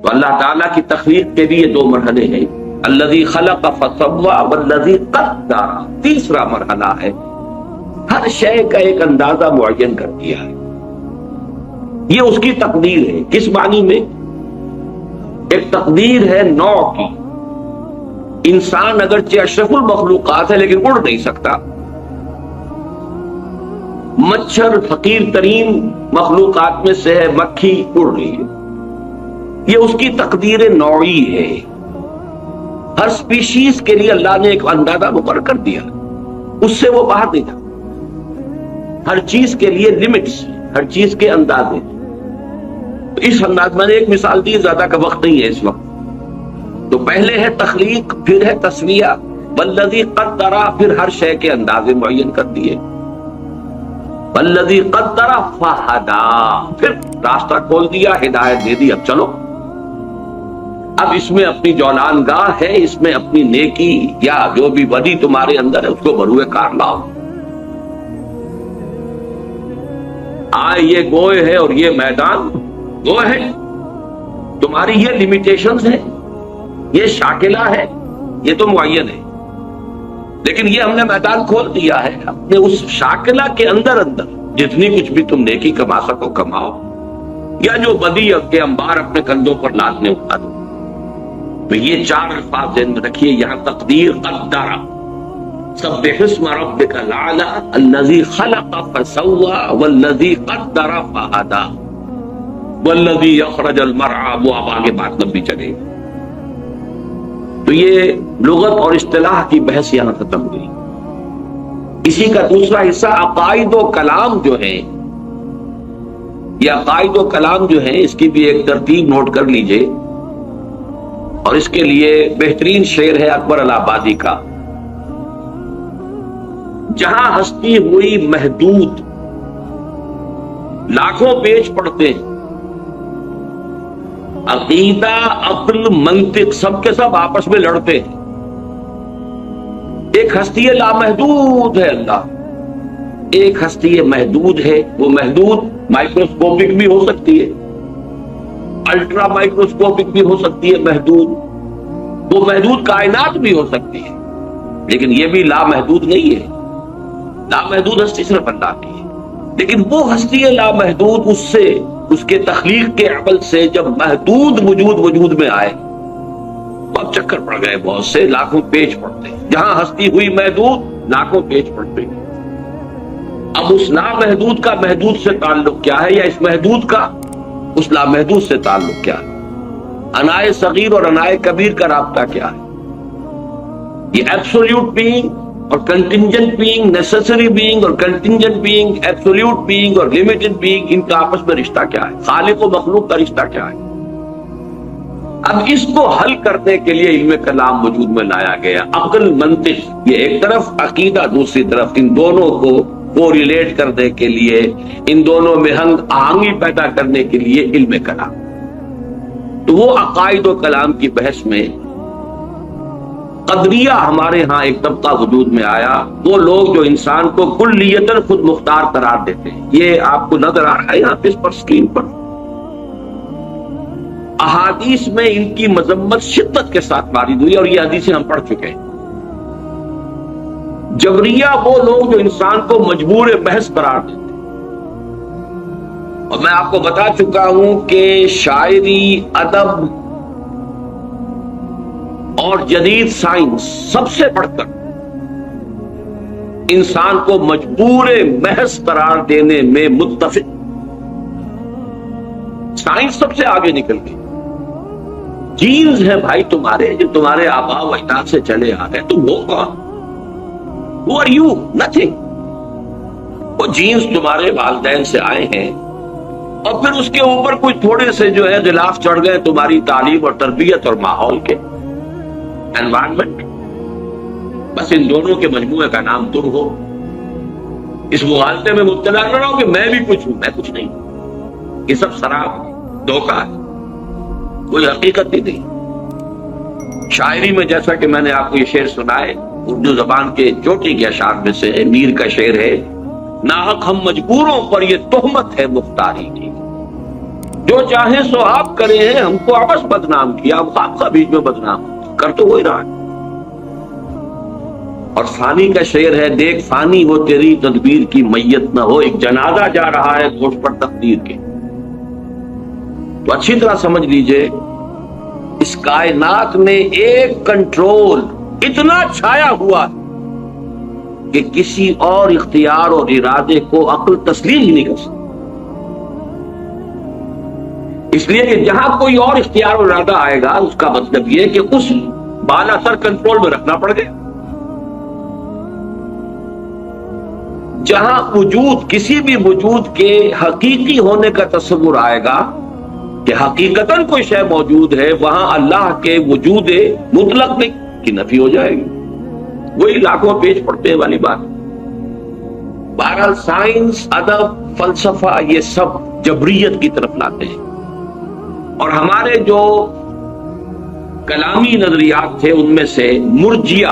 تو اللہ تعالیٰ کی تخلیق کے بھی یہ دو مرحلے ہیں، الذی خلق فسوی والذی قدر، تیسرا مرحلہ ہے ہر شے کا ایک اندازہ معین کر دیا ہے، یہ اس کی تقدیر ہے۔ کس معنی میں؟ ایک تقدیر ہے نوع کی، انسان اگرچہ اشرف المخلوقات ہے لیکن اڑ نہیں سکتا، مچھر فقیر ترین مخلوقات میں سے ہے، مکھی اڑ رہی ہے، یہ اس کی تقدیر نوعی ہے۔ ہر سپیشیز کے لیے اللہ نے ایک اندازہ مقرر کر دیا، اس سے وہ باہر نہیں جاتا، ہر چیز کے لیے لمٹس، ہر چیز کے اندازے۔ تو اس انداز میں نے ایک مثال دی، زیادہ کا وقت نہیں ہے اس وقت۔ تو پہلے ہے تخلیق، پھر ہے تسویہ، والذی قدر، پھر ہر شے کے اندازے معین کر دیے، والذی قدر فہدا، پھر راستہ کھول دیا، ہدایت دے دی، اب چلو، اب اس میں اپنی جولان گاہ ہے، اس میں اپنی نیکی یا جو بھی بدی تمہارے اندر ہے اس کو بروئے کار لاؤ۔ یہ گوئے ہے اور یہ میدان گوئے ہے، تمہاری یہ لیمیٹیشنز ہیں، یہ شاکلہ ہے، یہ تو معین ہے، لیکن یہ ہم نے میدان کھول دیا ہے، اپنے اس شاکلہ کے اندر جتنی کچھ بھی تم نیکی کما سکو کماؤ، یا جو بدی کے انبار اپنے کندھوں پر لادنے اٹھا دو۔ تو یہ چار الفاظ ذہن میں رکھیے، یہاں تقدیر قدر، سبح اسم ربک الاعلی الذی خلق فسوی والذی قدر فہدی والذی اخرج المرعی، وہ اب آگے بات لمبی چلے۔ تو یہ لغت اور اصطلاح کی بحث یہاں ختم ہوئی۔ اسی کا دوسرا حصہ عقائد و کلام جو ہیں، یہ عقائد و کلام جو ہیں اس کی بھی ایک ترتیب نوٹ کر لیجئے، اور اس کے لیے بہترین شعر ہے اکبر الہٰبادی کا، جہاں ہستی ہوئی محدود، لاکھوں پیج پڑتے ہیں، عقیدہ عقل منطق سب کے سب آپس میں لڑتے ہیں، ایک ہستی لامحدود ہے اللہ، ایک ہستی محدود ہے، وہ محدود مائکروسکوپک بھی ہو سکتی ہے، الٹرا مائکروسکوپک بھی ہو سکتی ہے، محدود، وہ محدود کائنات بھی ہو سکتی ہے، لیکن یہ بھی لامحدود نہیں ہے، لامحدود ہستی صرف اللہ کی ہے۔ لیکن وہ ہستی لامحدود، اس سے، اس کے تخلیق کے عمل سے جب محدود وجود میں آئے، اب چکر پڑ گئے، بہت سے لاکھوں پیج پڑتے، جہاں ہستی ہوئی محدود لاکھوں پیج پڑتے۔ اب اس لامحدود کا محدود سے تعلق کیا ہے، یا اس محدود کا اس لامحدود سے تعلق کیا ہے؟ انائے صغیر اور انائے کبیر کا رابطہ کیا ہے؟ یہ ایبسولوٹ بینگ اور کنٹینجنٹ بینگ، نیسیسری بینگ اور کنٹینجنٹ بینگ، ایبسولوٹ بینگ اور لمیٹڈ بینگ، ان کا آپس میں رشتہ کیا ہے؟ خالق و مخلوق کا رشتہ کیا ہے؟ اب اس کو حل کرنے کے لیے علم کلام وجود میں لایا گیا، عقل منطق یہ ایک طرف، عقیدہ دوسری طرف، ان دونوں کو ریلیٹ کرنے کے لیے، ان دونوں میں ہنگ آہنگی پیدا کرنے کے لیے علم کلام۔ تو وہ عقائد و کلام کی بحث میں قدریہ ہمارے ہاں ایک طبقہ وجود میں آیا، وہ لوگ جو انسان کو کلیتاً خود مختار قرار دیتے ہیں۔ یہ آپ کو نظر آ رہا ہے یہاں پہ اس پر اسکرین پر، احادیث میں ان کی مذمت شدت کے ساتھ وارد ہوئی، اور یہ حدیثیں ہم پڑھ چکے ہیں۔ جبریہ وہ لوگ جو انسان کو مجبور بحث قرار دیتے ہیں، اور میں آپ کو بتا چکا ہوں کہ شاعری، ادب اور جدید سائنس سب سے بڑھ کر انسان کو مجبور محض قرار دینے میں متفق، سائنس سب سے آگے نکل گئی۔ جینز ہیں بھائی تمہارے، جو تمہارے آباء و اجداد سے چلے آ گئے، تم ہو کون؟ Who are you? Nothing. وہ جینز تمہارے والدین سے آئے ہیں، اور پھر اس کے اوپر کوئی تھوڑے سے جو ہے غلاف چڑھ گئے تمہاری تعلیم اور تربیت اور ماحول کے، انوائرمنٹ، بس ان دونوں کے مجموعے کا نام تم ہو۔ اس مغالطے میں مبتلا نہ رہو کہ میں بھی کچھ ہوں، میں کچھ نہیں، یہ سب شراب دھوکہ ہے، کوئی حقیقت ہی نہیں۔ شاعری میں جیسا کہ میں نے آپ کو یہ شعر سنائے، اردو زبان کے چوٹی کے اشعار میں سے میر کا شعر ہے، ناحق ہم مجبوروں پر یہ تہمت ہے مختاری کی، جو چاہیں سو آپ کرے ہیں، ہم کو آپس بدنام کیا، ہم آپ کا بیچ میں بدنام کر تو وہی رہا ہے۔ اور فانی کا شعر ہے، دیکھ فانی ہو تیری تدبیر کی میت نہ ہو، ایک جنازہ جا رہا ہے گوشت پر تقدیر کے۔ تو اچھی طرح سمجھ لیجئے اس کائنات میں ایک کنٹرول اتنا چھایا ہوا ہے کہ کسی اور اختیار اور ارادے کو عقل تسلیم ہی نہیں کر سکتی۔ اس لیے کہ جہاں کوئی اور اختیار اور ارادہ آئے گا، اس کا مطلب یہ کہ اس بالا تر کنٹرول میں رکھنا پڑ گیا۔ جہاں وجود، کسی بھی وجود کے حقیقی ہونے کا تصور آئے گا کہ حقیقتاً کوئی شے موجود ہے، وہاں اللہ کے وجود مطلق میں کی نفی ہو جائے گی۔ وہی لاکھوں پیج پڑتے والی بات۔ بہرحال سائنس، ادب، فلسفہ یہ سب جبریت کی طرف لاتے ہیں، اور ہمارے جو کلامی نظریات تھے ان میں سے مرجیہ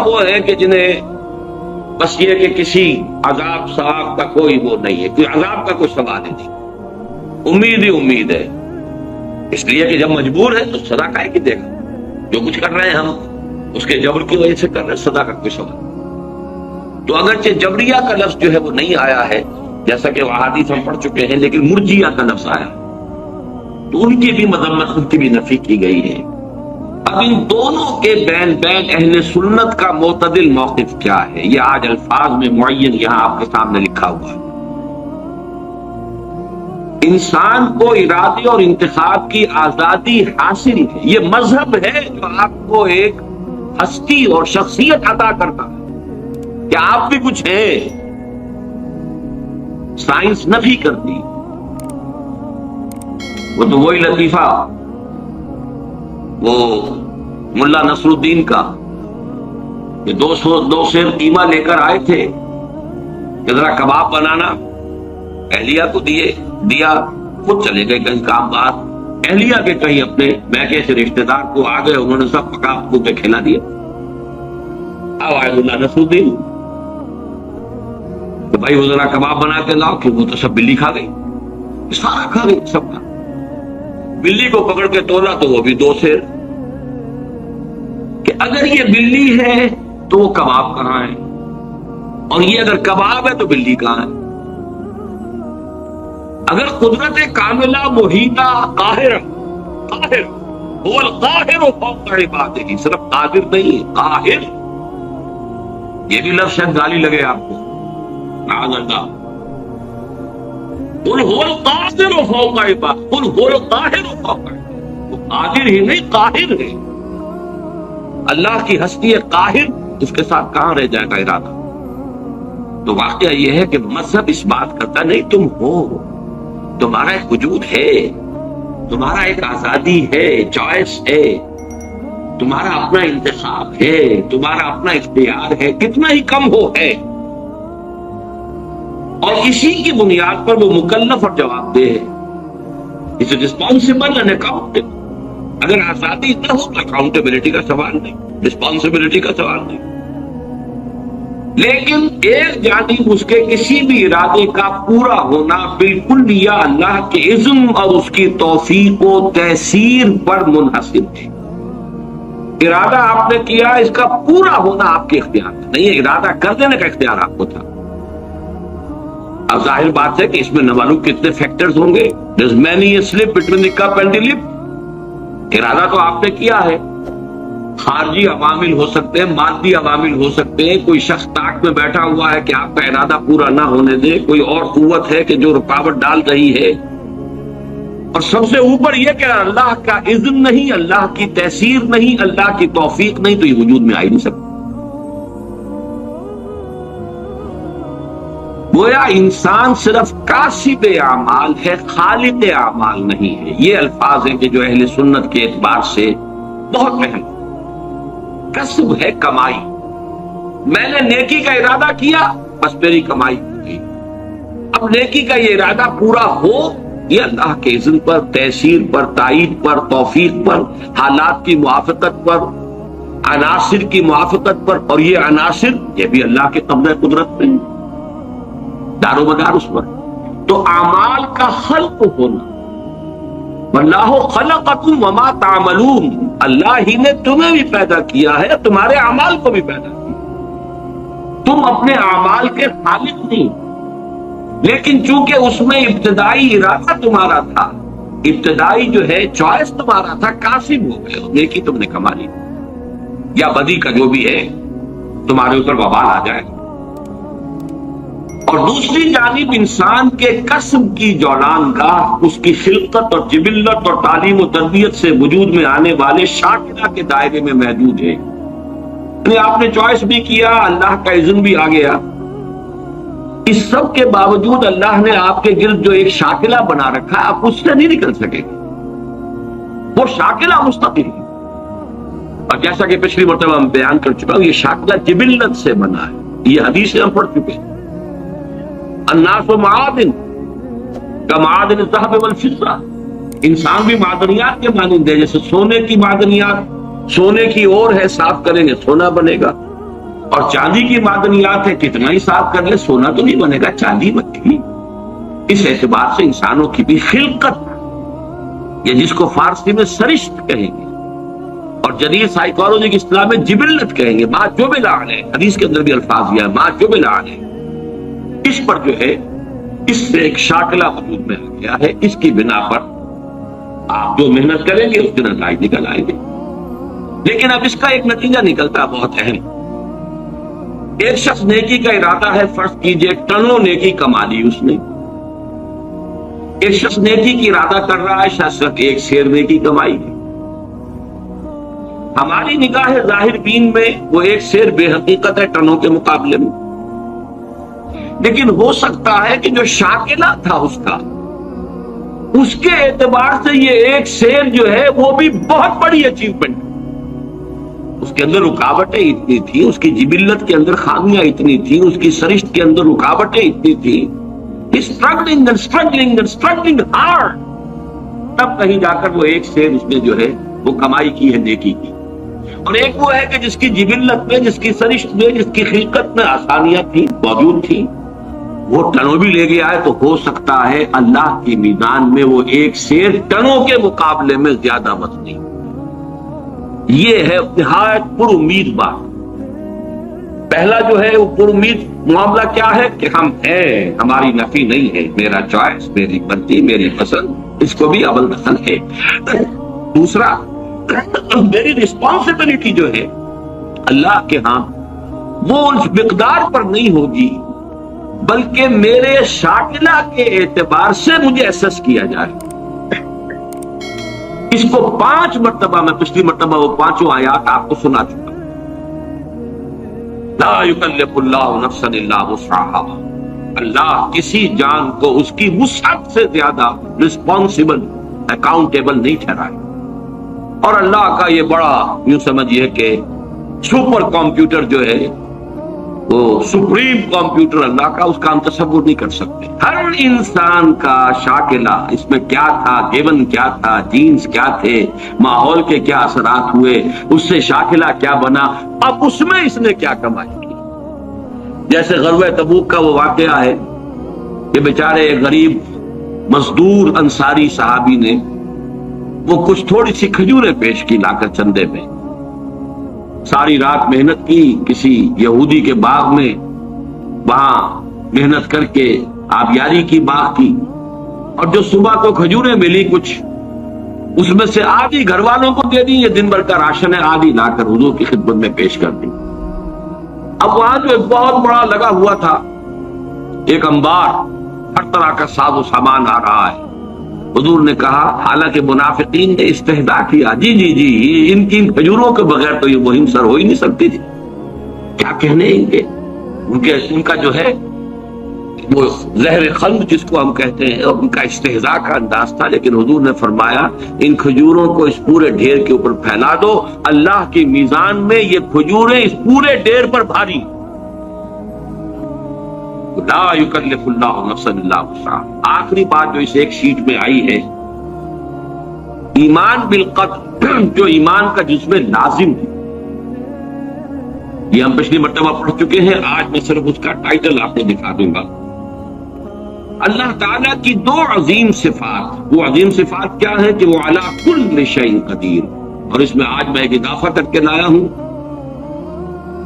وہ ہے کہ جنہیں بس یہ کہ کسی عذاب ثواب کا کوئی وہ نہیں ہے، کوئی عذاب کا کوئی سوال ہی نہیں، امید ہی امید ہے، اس لیے کہ جب مجبور ہے تو سزا کائے کی دے گا۔ جو کچھ کر رہے ہیں ہم اس کے جبر کی وجہ سے کر رہے ہیں، سزا کا کوئی سوال۔ تو اگرچہ جبریہ کا لفظ جو ہے وہ نہیں آیا ہے جیسا کہ احادیث ہم پڑھ چکے ہیں، لیکن مرجیہ کا لفظ آیا، تو ان کی بھی مذمت، ان کی بھی نفی کی گئی ہے۔ اب ان دونوں کے بین اہل سنت کا معتدل موقف کیا ہے، یہ آج الفاظ میں معین یہاں آپ کے سامنے لکھا ہوا ہے۔ انسان کو ارادے اور انتخاب کی آزادی حاصل ہے، یہ مذہب ہے جو آپ کو ایک ہستی اور شخصیت عطا کرتا ہے کہ آپ بھی کچھ ہیں۔ سائنس نفی کرتی، وہ تو وہی لطیفہ وہ ملا نصر الدین کا کہ 200 سیر قیمہ لے کر آئے تھے کہ ذرا کباب بنانا، اہلیہ کو دیا، خود چلے گئے کہیں کام بات، اہلیہ کے کہیں اپنے میکے سے رشتہ دار کو آ گئے، انہوں نے سب پکا کے کھلا دیا۔ اب آئے ملا نصر الدین کہ بھائی وہ ذرا کباب بنا کے لاؤ، کہ وہ تو سب بلی کھا گئی، سارا کھا گئی سب کا۔ بلی کو پکڑ کے تولا تو وہ بھی 2 سیر، کہ اگر یہ بلی ہے تو وہ کباب کہاں ہے، اور یہ اگر کباب ہے تو بلی کہاں ہے؟ اگر قدرت کاملہ محیطہ قاہر هو القاہر فوق عبادہ، صرف قادر نہیں، قاہر، یہ بھی لفظ شاید گالی لگے آپ کو، معاذ اللہ، قل هو القادر فوق عبادہ، قل هو القاہر فوق عبادہ، وہ قادر ہی نہیں قاہر ہے۔ اللہ کی ہستی قاہر، اس کے ساتھ کہاں رہ جائے گا ارادہ؟ تو واقعہ یہ ہے کہ مذہب اس بات کرتا نہیں، تم ہو، تمہارا ایک وجود ہے، تمہارا ایک آزادی ہے، چوائس ہے، تمہارا اپنا انتخاب ہے، تمہارا اپنا اختیار ہے، کتنا ہی کم ہو ہے، اور اسی کی بنیاد پر وہ مکلف اور جواب دہ ہے۔ اس رسپانسبل اینڈ اکاؤنٹیبل۔ اگر آزادی نہ ہو تو اکاؤنٹیبلٹی کا سوال نہیں، رسپانسبلٹی کا سوال نہیں۔ لیکن ایک جانب اس کے کسی بھی ارادے کا پورا ہونا بالکل یا اللہ کے اذن اور اس کی توفیق و تیسیر پر منحصر ہے۔ ارادہ آپ نے کیا، اس کا پورا ہونا آپ کے اختیار میں نہیں ہے، ارادہ کر دینے کا اختیار آپ کو تھا۔ اب ظاہر بات ہے کہ اس میں نہ معلوم کتنے فیکٹرز ہوں گے، there's many a slip between the cup and the lip۔ ارادہ تو آپ نے کیا ہے، خارجی عوامل ہو سکتے ہیں، مادی عوامل ہو سکتے ہیں، کوئی شخص طاق میں بیٹھا ہوا ہے کہ آپ کا ارادہ پورا نہ ہونے دے، کوئی اور قوت ہے کہ جو رکاوٹ ڈال رہی ہے، اور سب سے اوپر یہ کہ اللہ کا اذن نہیں، اللہ کی تیسیر نہیں، اللہ کی توفیق نہیں، تو یہ وجود میں آ ہی نہیں سکتا۔ گویا انسان صرف کاسب اعمال ہے، خالق اعمال نہیں ہے۔ یہ الفاظ ہیں کہ جو اہل سنت کے اعتبار سے بہت اہم۔ کسب ہے کمائی، میں نے نیکی کا ارادہ کیا، بس میری کمائی ہو گئی۔ اب نیکی کا یہ ارادہ پورا ہو، یہ اللہ کے اذن پر، تیسیر پر، تائید پر، توفیق پر، حالات کی موافقت پر، عناصر کی موافقت پر، اور یہ عناصر یہ بھی اللہ کے قبضہ قدرت میں، دار و مدار اس پر۔ تو اعمال کا خلق ہونا، واللہ خلقکم وما تعملون، اللہ ہی نے تمہیں بھی پیدا کیا ہے، تمہارے اعمال کو بھی پیدا کیا، تم اپنے اعمال کے خالق نہیں، لیکن چونکہ اس میں ابتدائی ارادہ تمہارا تھا، ابتدائی جو ہے چوائس تمہارا تھا، کاسب ہو گئے، نیکی تم نے کما لی، یا بدی کا جو بھی ہے تمہارے اوپر وبال آ جائے گا۔ اور دوسری جانب انسان کے کسب کی جولان گاہ اس کی خلقت اور جبلت اور تعلیم و تربیت سے وجود میں آنے والے شاکرہ کے دائرے میں محدود ہے، یعنی آپ نے چوائس بھی کیا، اللہ کا اذن بھی آ گیا، اس سب کے باوجود اللہ نے آپ کے گرد جو ایک شاکلہ بنا رکھا ہے، آپ اس سے نہیں نکل سکے، وہ شاکلہ مستقل ہے۔ اور جیسا کہ پچھلی مرتبہ میں بیان کر چکا ہوں، یہ شاکلہ جبلت سے بنا ہے، یہ حدیث ہم پڑھ چکے ہیں، الناس معادن کمعادن الذهب والفضہ، انسان بھی معدنیات کے مانند ہے، جیسے سونے کی معدنیات، سونے کی اور ہے، صاف کریں گے سونا بنے گا، اور چاندی کی معدنیات ہے، کتنا ہی صاف کر لے سونا تو نہیں بنے گا، چاندی بنے گی۔ اس اعتبار سے انسانوں کی بھی خلقت، یا جس کو فارسی میں سرشت کہیں گے اور جدید سائیکالوجی کی اصطلاح میں جبلت کہیں گے، ما جبل علیہ، حدیث کے اندر بھی الفاظ یہ ہے، ما جبل علیہ، اس پر جو ہے اس سے ایک شاکلہ وجود میں آ گیا ہے، اس کی بنا پر آپ جو محنت کریں گے اس کے نتائج نکل آئیں گے۔ لیکن اب اس کا ایک نتیجہ نکلتا ہے بہت اہم، ایک شخص نیکی کا ارادہ ہے، فرض کیجئے ٹنوں نیکی کما لی اس نے، ایک شخص نیکی کی ارادہ کر رہا ہے، شاید ایک سیر نیکی کمائی ہے، ہماری نگاہ ظاہر بین میں وہ ایک سیر بے حقیقت ہے ٹنوں کے مقابلے میں، لیکن ہو سکتا ہے کہ جو شاکلہ تھا اس کا، اس کے اعتبار سے یہ ایک سیر جو ہے وہ بھی بہت بڑی اچیومنٹ، اس کے اندر رکاوٹیں اتنی تھی، اس کی جبلت کے اندر خامیاں اتنی تھی، اس کی سرشت کے اندر رکاوٹیں اتنی تھی، struggling and struggling and struggling hard, تب کہیں جا کر وہ ایک سیر اس نے جو ہے وہ کمائی کی ہے نیکی کی۔ اور ایک وہ ہے کہ جس کی جبلت میں، جس کی سرشت میں، جس کی خلقت میں آسانیاں تھیں، موجود تھیں، وہ ٹنوں بھی لے گیا ہے، تو ہو سکتا ہے اللہ کی میزان میں وہ ایک سیر ٹنوں کے مقابلے میں زیادہ وزنی۔ یہ ہے نہایت پر امید بات۔ پہلا جو ہے وہ پر امید معاملہ کیا ہے کہ ہم ہیں، ہماری نفی نہیں ہے، میرا چوائس، میری مرضی، میری پسند، اس کو بھی اول دخل ہے۔ دوسرا، میری رسپانسبلٹی جو ہے اللہ کے ہاں وہ اس مقدار پر نہیں ہوگی، بلکہ میرے شاکلہ کے اعتبار سے مجھے اسس کیا جائے۔ اس کو 5 مرتبہ، میں پچھلی مرتبہ وہ 5 آیات آپ کو سنا چکا، لا یکلف اللہ نفسا الا وسعها، اللہ کسی جان کو اس کی وسعت سے زیادہ رسپانسبل، اکاؤنٹیبل نہیں ٹھہرائے۔ اور اللہ کا یہ بڑا، یوں سمجھیے کہ سپر کمپیوٹر جو ہے، وہ سپریم کمپیوٹر اللہ کا، اس کا ہم تصور نہیں کر سکتے۔ ہر انسان کا شاکلہ، اس میں کیا تھا، گیون کیا تھا، جینز کیا تھے، ماحول کے کیا اثرات ہوئے، اس سے شاکلہ کیا بنا، اب اس میں اس نے کیا کمائی کی۔ جیسے غزوہ تبوک کا وہ واقعہ ہے کہ بیچارے غریب مزدور انصاری صحابی نے وہ کچھ تھوڑی سی کھجوریں پیش کی لا کر چندے میں، ساری رات محنت کی کسی یہودی کے باغ میں، وہاں محنت کر کے آبیاری کی، باغ کی، اور جو صبح کو کھجوریں ملی کچھ، اس میں سے آدھی گھر والوں کو دے دی، یہ دن بھر کا راشن ہے، آدھی لا کر حضور کی خدمت میں پیش کر دی۔ اب وہاں جو ایک بہت بڑا لگا ہوا تھا ایک انبار، ہر طرح کا ساز و سامان آ رہا ہے، حضور نے کہا، حالانکہ منافقین نے استہزاء کیا، جی جی جی ان کی کھجوروں کے بغیر تو یہ مہم سر ہو ہی نہیں سکتی تھی، کیا کہنے ان کا جو ہے وہ زہر خلد جس کو ہم کہتے ہیں، اور ان کا استہزاء کا انداز تھا، لیکن حضور نے فرمایا ان کھجوروں کو اس پورے ڈھیر کے اوپر پھیلا دو، اللہ کی میزان میں یہ کھجوریں اس پورے ڈھیر پر بھاری۔ لا یکلف اللہ نفسا الا وسعها۔ آخری بات جو اس ایک شیٹ میں آئی ہے، ایمان بالقدر، جو ایمان کا جز میں لازم ہے، یہ ہم پچھلی مرتبہ پڑھ چکے ہیں، آج میں صرف اس کا ٹائٹل آپ کو دکھا دوں گا۔ اللہ تعالیٰ کی دو عظیم صفات، وہ عظیم صفات کیا ہے کہ وہ علی کل شیء قدیر، اور اس میں آج میں ایک اضافہ کر کے لایا ہوں،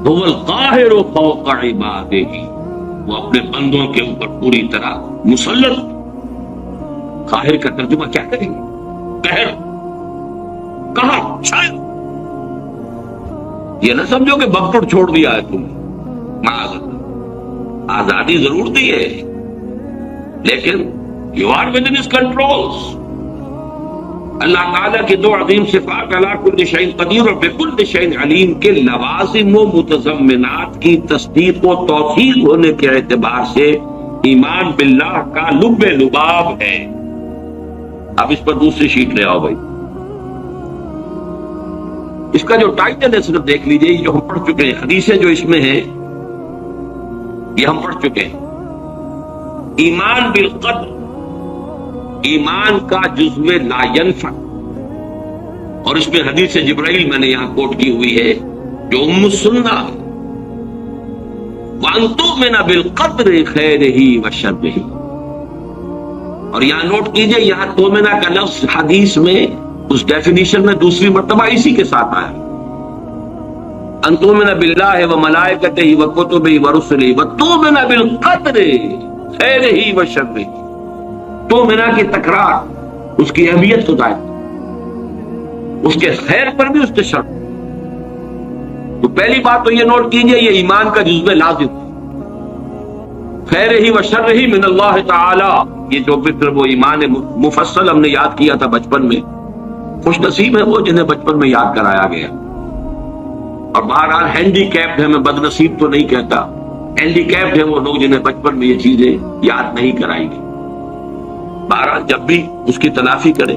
هو القاہر فوق عبادہ، وہ اپنے بندوں کے اوپر پوری طرح مسلط۔ قاہر کا ترجمہ کیا کریں گے؟ قہر، کہاں شاید یہ نہ سمجھو کہ بگٹڑ چھوڑ دیا ہے تم، آزادی ضرور دی ہے لیکن you are within his controls. Allah تعالیٰ کی دو عظیم صفات علی کل شیء قدیر اور بکل شیء علیم کے لوازم و متضمنات کی تصدیق و توثیق ہونے کے اعتبار سے ایمان باللہ کا لب لباب ہے۔ اب اس پر دوسری شیٹ لے آؤ بھائی، اس کا جو ٹائٹل ہے صرف دیکھ لیجئے، جو ہم پڑھ چکے ہیں، حدیثیں جو اس میں ہیں یہ ہم پڑھ چکے ہیں۔ ایمان بالقدر، ایمان کا جزو لا ينفع، اور اس میں حدیث جبرائیل میں نے یہاں کوٹ کی ہوئی ہے جو ام السنہ ہے، وَأَن تُؤْمِنَ بِالْقَدْرِ خَيْرِهِ وَشَرِّهِ، اور یہاں نوٹ کیجئے یہاں تومنہ کا لفظ حدیث میں اس ڈیفینیشن میں دوسری مرتبہ اسی کے ساتھ آیا، ان تؤمن باللہ وملائکتہ وکتبہ ورسلہ وتؤمن بالقدر خیرہ وشرہ، تومنہ کی تکرار اس کی اہمیت کو ظاہر، اس کے خیر پر بھی اس کے شر۔ تو پہلی بات تو یہ نوٹ کیجئے یہ ایمان کا جزو لازم، خیرہ وشرہ من اللہ تعالی، یہ جو فکر وہ ایمان مفصل ہم نے یاد کیا تھا بچپن میں، خوش نصیب ہے وہ جنہیں بچپن میں یاد کرایا گیا، اور بہرحال ہینڈی کیپڈ ہے، میں بد نصیب تو نہیں کہتا، ہینڈی کیپڈ ہے وہ لوگ جنہیں بچپن میں یہ چیزیں یاد نہیں کرائی گئی، بہرحال جب بھی اس کی تلافی کرے۔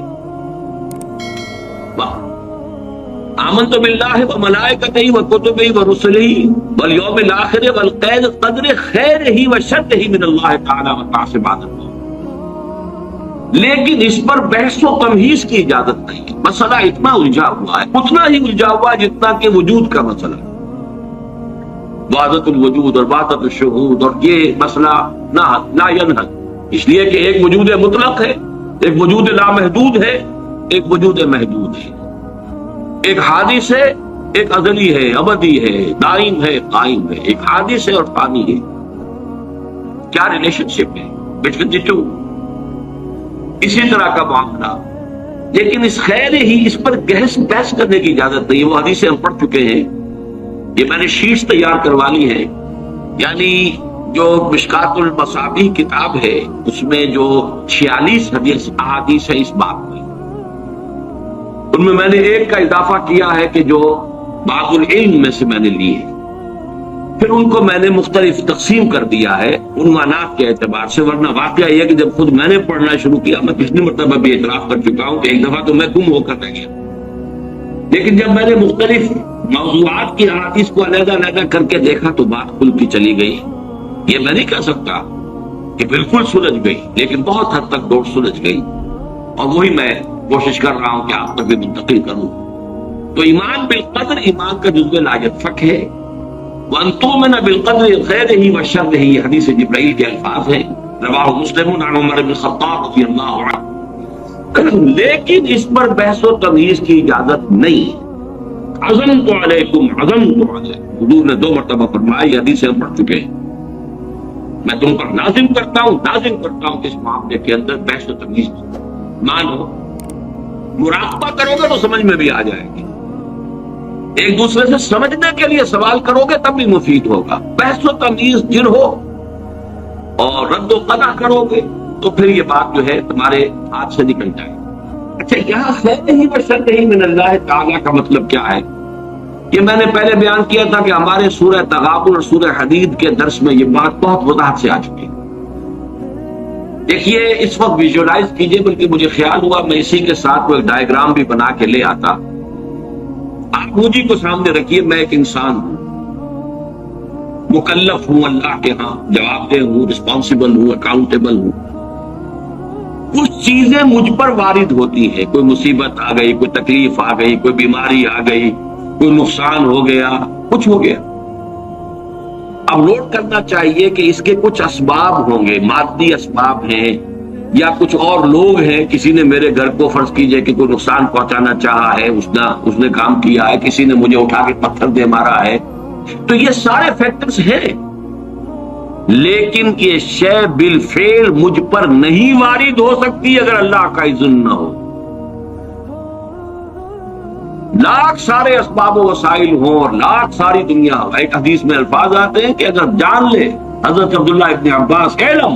آمنت باللہ وملائکتہ وکتبہ ورسلہ والیوم الآخر والقدر خیرہ وشرہ من اللہ تعالی وتعصبات اللہ، لیکن اس پر بحث و تمہیز کی اجازت نہیں ہے۔ مسئلہ اتنا الجھا ہوا ہے، اتنا ہی الجھا ہوا ہے جتنا کہ وجود کا مسئلہ، وحدت الوجود اور وحدت الشہود، اور یہ مسئلہ لا ینحل، اس لیے کہ ایک وجود مطلق ہے، ایک وجود لامحدود ہے، ایک وجود محدود ہے، ایک حادث ہے، ایک ازلی ہے، ابدی ہے، دائم ہے، قائم ہے، ایک حادث ہے اور فانی ہے۔ کیا ریلیشن شپ ہے بٹوین دی ٹو؟ اسی طرح کا معاملہ، لیکن اس خیر ہی اس پر بحث کرنے کی اجازت نہیں ہے۔ وہ حدیثیں ہم پڑھ چکے ہیں، یہ میں نے شیٹس تیار کروا لی ہیں، یعنی جو مشکات المصابیح کتاب ہے اس میں جو 46 احادیث ہے اس بات میں، ان میں نے ایک کا اضافہ کیا ہے کہ جو باب العلم میں سے میں نے لی ہے، پھر ان کو میں نے مختلف تقسیم کر دیا ہے عنوانات کے اعتبار سے، ورنہ واقعہ یہ کہ جب خود میں نے پڑھنا شروع کیا، میں پچھلی مرتبہ بھی اعتراف کر چکا ہوں کہ ایک دفعہ تو میں گم ہو کر رہ گیا، لیکن جب میں نے مختلف موضوعات کی احادیث کو علیحدہ علیحدہ کر کے دیکھا تو بات کھلتی چلی گئی۔ یہ میں نہیں کہہ سکتا کہ بالکل سلجھ گئی، لیکن بہت حد تک ڈوٹ سلجھ گئی، اور وہی میں کوشش کر رہا ہوں کہ آپ تک بھی منتقل کروں۔ تو ایمان بالقدر ایمان کا جزو لا ينفع ہے، وَأَن تُؤْمِنَ بِالْقَدْرِ خَيْرِهِ وَشَرِّهِ، یہ حدیث جبرائیل کے الفاظ ہیں، رواہ مسلم عن عمر بن الخطاب رضی اللہ عنہ، لیکن اس پر بحث و تمیز کی اجازت نہیں۔ عزمت علیکم، عزمت علیکم، حضور نے 2 مرتبہ فرمایا، یہ حدیثیں ہم پڑھ چکے ہیں، میں تم پر نازم کرتا ہوں کہ اس معاملے کے اندر بحث و تمیز مانو، مراقبہ کرو گے تو سمجھ میں بھی آ جائے گی، ایک دوسرے سے سمجھنے کے لیے سوال کرو گے تب بھی مفید ہوگا، بحث و تمیز جن ہو اور رد و قضا کرو گے تو پھر یہ بات جو ہے تمہارے ہاتھ سے نکل جائے گی۔ اچھا، یہاں خیر ہی وشر ہی من اللہ تعالیٰ کا مطلب کیا ہے؟ یہ میں نے پہلے بیان کیا تھا کہ ہمارے سورہ تغابن اور سورہ حدید کے درس میں یہ بات بہت وضاحت سے آ چکی ہے۔ دیکھیے اس وقت ویژولائز کیجئے، بلکہ مجھے خیال ہوا میں اسی کے ساتھ وہ ایک ڈائیگرام بھی بنا کے لے آتا۔ آپ مجھے کو سامنے رکھیے، میں ایک انسان ہوں، مکلف ہوں اللہ کے ہاں، جواب دہ ہوں، رسپانسیبل ہوں، اکاؤنٹیبل ہوں۔ کچھ چیزیں مجھ پر وارد ہوتی ہیں، کوئی مصیبت آ گئی، کوئی تکلیف آ گئی، کوئی بیماری آ گئی، کوئی نقصان ہو گیا، کچھ ہو گیا۔ نوٹ کرنا چاہیے کہ اس کے کچھ اسباب ہوں گے، مادی اسباب ہیں یا کچھ اور لوگ ہیں، کسی نے میرے گھر کو فرض کیجئے کہ کوئی نقصان پہنچانا چاہا ہے، اس نے کام کیا ہے، کسی نے مجھے اٹھا کے پتھر دے مارا ہے، تو یہ سارے فیکٹرز ہیں، لیکن یہ شے بالفعل مجھ پر نہیں وارد ہو سکتی اگر اللہ کا اذن نہ ہو۔ لاکھ سارے اسباب و وسائل ہوں اور لاکھ ساری دنیا ہو۔ ایک حدیث میں الفاظ آتے ہیں کہ اگر جان لے حضرت عبداللہ ابن عباس، اعلم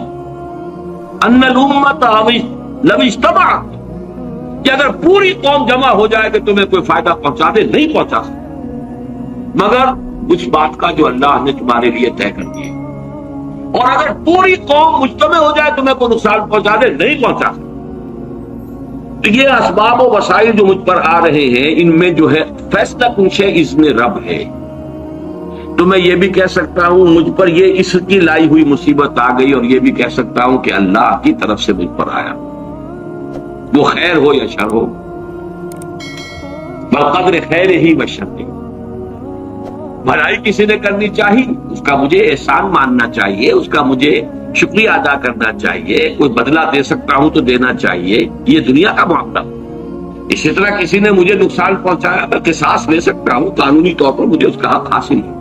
ان الامت لو اجتمعت، کہ اگر پوری قوم جمع ہو جائے کہ تمہیں کوئی فائدہ پہنچا دے، نہیں پہنچا سکتے مگر اس بات کا جو اللہ نے تمہارے لیے طے کر دیا، اور اگر پوری قوم مجتمع ہو جائے تمہیں کوئی نقصان پہنچا دے، نہیں پہنچا سکتے۔ یہ اسباب و وسائل جو مجھ پر آ رہے ہیں، ان میں جو ہے فیصلہ کچھ ہے، اذن رب ہے۔ تو میں یہ بھی کہہ سکتا ہوں مجھ پر یہ اس کی لائی ہوئی مصیبت آ گئی، اور یہ بھی کہہ سکتا ہوں کہ اللہ کی طرف سے مجھ پر آیا، وہ خیر ہو یا شر ہو، بقدر خیر ہی و شر ہی۔ بھلائی کسی نے کرنی چاہیے، اس کا مجھے احسان ماننا چاہیے، اس کا مجھے شکریہ ادا کرنا چاہیے، کوئی بدلہ دے سکتا ہوں تو دینا چاہیے، یہ دنیا کا معاملہ۔ اسی طرح کسی نے مجھے نقصان پہنچایا، میں قصاص لے سکتا ہوں، قانونی طور پر مجھے اس کا حق حاصل ہے،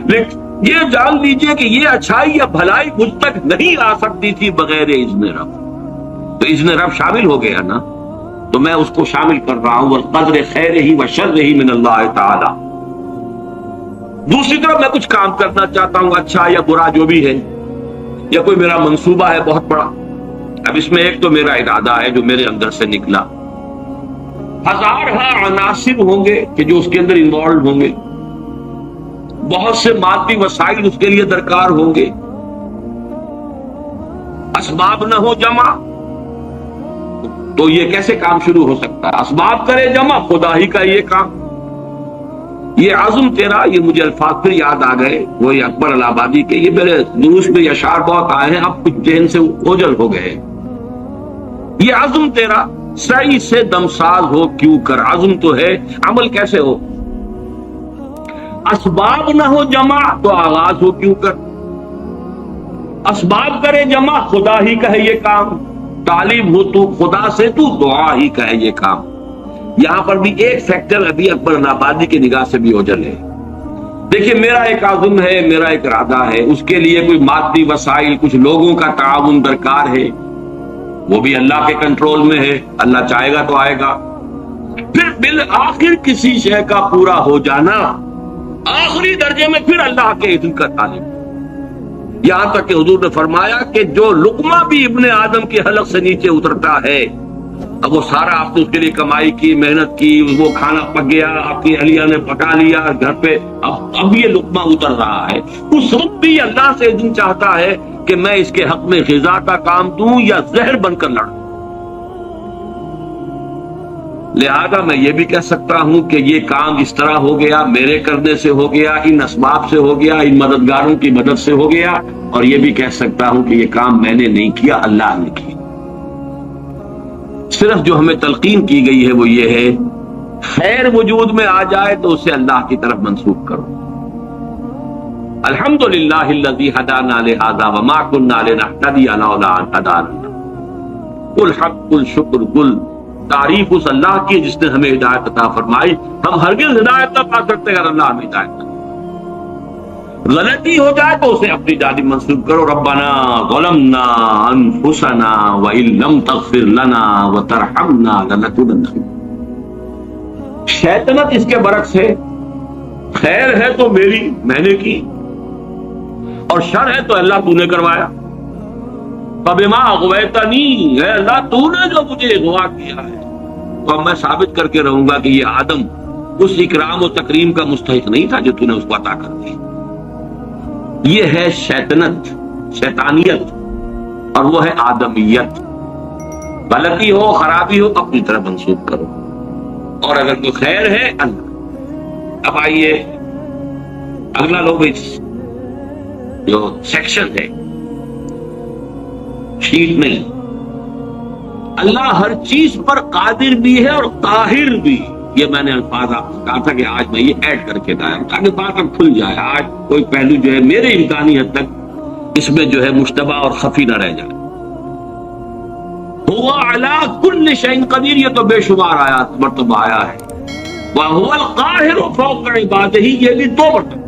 لیکن یہ جان لیجئے کہ یہ اچھائی یا بھلائی مجھ تک نہیں آ سکتی تھی بغیر اذن رب۔ تو اذن رب شامل ہو گیا نا، تو میں اس کو شامل کر رہا ہوں، والقدر خیر ہی و شر ہی من اللہ تعالی۔ دوسری طرف میں کچھ کام کرنا چاہتا ہوں، اچھا یا برا جو بھی ہے، یا کوئی میرا منصوبہ ہے بہت بڑا، اب اس میں ایک تو میرا ارادہ ہے جو میرے اندر سے نکلا، ہزارہ عناصر ہوں گے کہ جو اس کے اندر انوالوڈ ہوں گے، بہت سے مادی وسائل اس کے لیے درکار ہوں گے، اسباب نہ ہو جمع تو یہ کیسے کام شروع ہو سکتا ہے؟ اسباب کرے جمع، خدا ہی کا یہ کام، یہ عزم تیرا، یہ مجھے الفاظ پھر یاد آ گئے وہ اکبر الہ آبادی کے، یہ میرے دروس میں اشعار بہت آئے ہیں، اب کچھ ذہن سے اوجل ہو گئے۔ یہ عزم تیرا سعی سے دمساز ہو کیوں کر، عزم تو ہے، عمل کیسے ہو؟ اسباب نہ ہو جمع تو آغاز ہو کیوں کر، اسباب کرے جمع، خدا ہی کا ہے یہ کام، طالب ہو تو خدا سے، تو دعا ہی کا ہے یہ کام۔ یہاں پر بھی ایک فیکٹر ابھی اکبر آبادی کی نگاہ سے بھی اوجل ہے۔ دیکھیے میرا ایک عزم ہے، میرا ایک ارادہ ہے، اس کے لیے کوئی مادی وسائل، کچھ لوگوں کا تعاون درکار ہے، وہ بھی اللہ کے کنٹرول میں ہے، اللہ چاہے گا تو آئے گا۔ پھر بالآخر کسی شے کا پورا ہو جانا، آخری درجے میں پھر اللہ کے اذن کا طالب، یہاں تک کہ حضور نے فرمایا کہ جو لقمہ بھی ابن آدم کے حلق سے نیچے اترتا ہے، اب وہ سارا آپ نے اس کے لیے کمائی کی، محنت کی، وہ کھانا پک گیا، آپ کی اہلیہ نے پکا لیا گھر پہ، اب یہ لقمہ اتر رہا ہے، اس وقت بھی اللہ سے اذن چاہتا ہے کہ میں اس کے حق میں غذا کا کام دوں یا زہر بن کر لڑوں۔ لہذا میں یہ بھی کہہ سکتا ہوں کہ یہ کام اس طرح ہو گیا، میرے کرنے سے ہو گیا، ان اسباب سے ہو گیا، ان مددگاروں کی مدد سے ہو گیا، اور یہ بھی کہہ سکتا ہوں کہ یہ کام میں نے نہیں کیا، اللہ نے کیا۔ صرف جو ہمیں تلقین کی گئی ہے وہ یہ ہے، خیر وجود میں آ جائے تو اسے اللہ کی طرف منسوب کرو۔ الحمدللہ الذی ہدانا لہذا وما کنا لنہتدی لولا ان ہدانا، قل حق الشکر، قل تعریف اس اللہ کی جس نے ہمیں ہدایت عطا فرمائی، ہم ہرگز ہدایت نہ پا سکتے اگر اللہ ہمیں ہدایت نہ۔ غلطی ہو جائے تو اسے اپنی جانب منسوب کرو، ربنا ظلمنا انفسنا وان لم تغفر لنا وترحمنا لنکونن۔ شیطنت اس کے برعکس ہے، خیر ہے تو میری، میں نے کی، اور شر ہے تو اللہ تو نے کروایا۔ فبما اغویتنی، اے اللہ تو نے جو مجھے اغوا کیا ہے، تو اب میں ثابت کر کے رہوں گا کہ یہ آدم اس اکرام و تکریم کا مستحق نہیں تھا جو تو نے اس کو عطا کر دی۔ یہ ہے شیطنت، شیطانیت، اور وہ ہے آدمیت۔ غلطی ہو، خرابی ہو، اپنی طرف منسوب کرو، اور اگر کوئی خیر ہے اللہ۔ اب آئیے اگلا لو جو سیکشن ہے، شیٹ نہیں، اللہ ہر چیز پر قادر بھی ہے اور قاہر بھی، یہ میں نے الفاظ آپ کو کہا تھا کہ آج میں یہ ایڈ کر کے لایا تاکہ بات اب کھل جائے. آج کوئی پہلو جو ہے میرے امکانی حد تک اس میں جو ہے مشتبہ اور خفی نہ رہ جائے. ہوا علی کل شیء قدیر، یہ تو بے شمار آیات مرتبہ آیا ہے. وَهُوَ الْقَاهِرُ فَوْقَ عِبَادِهِ، یہ بھی 2 مرتبہ.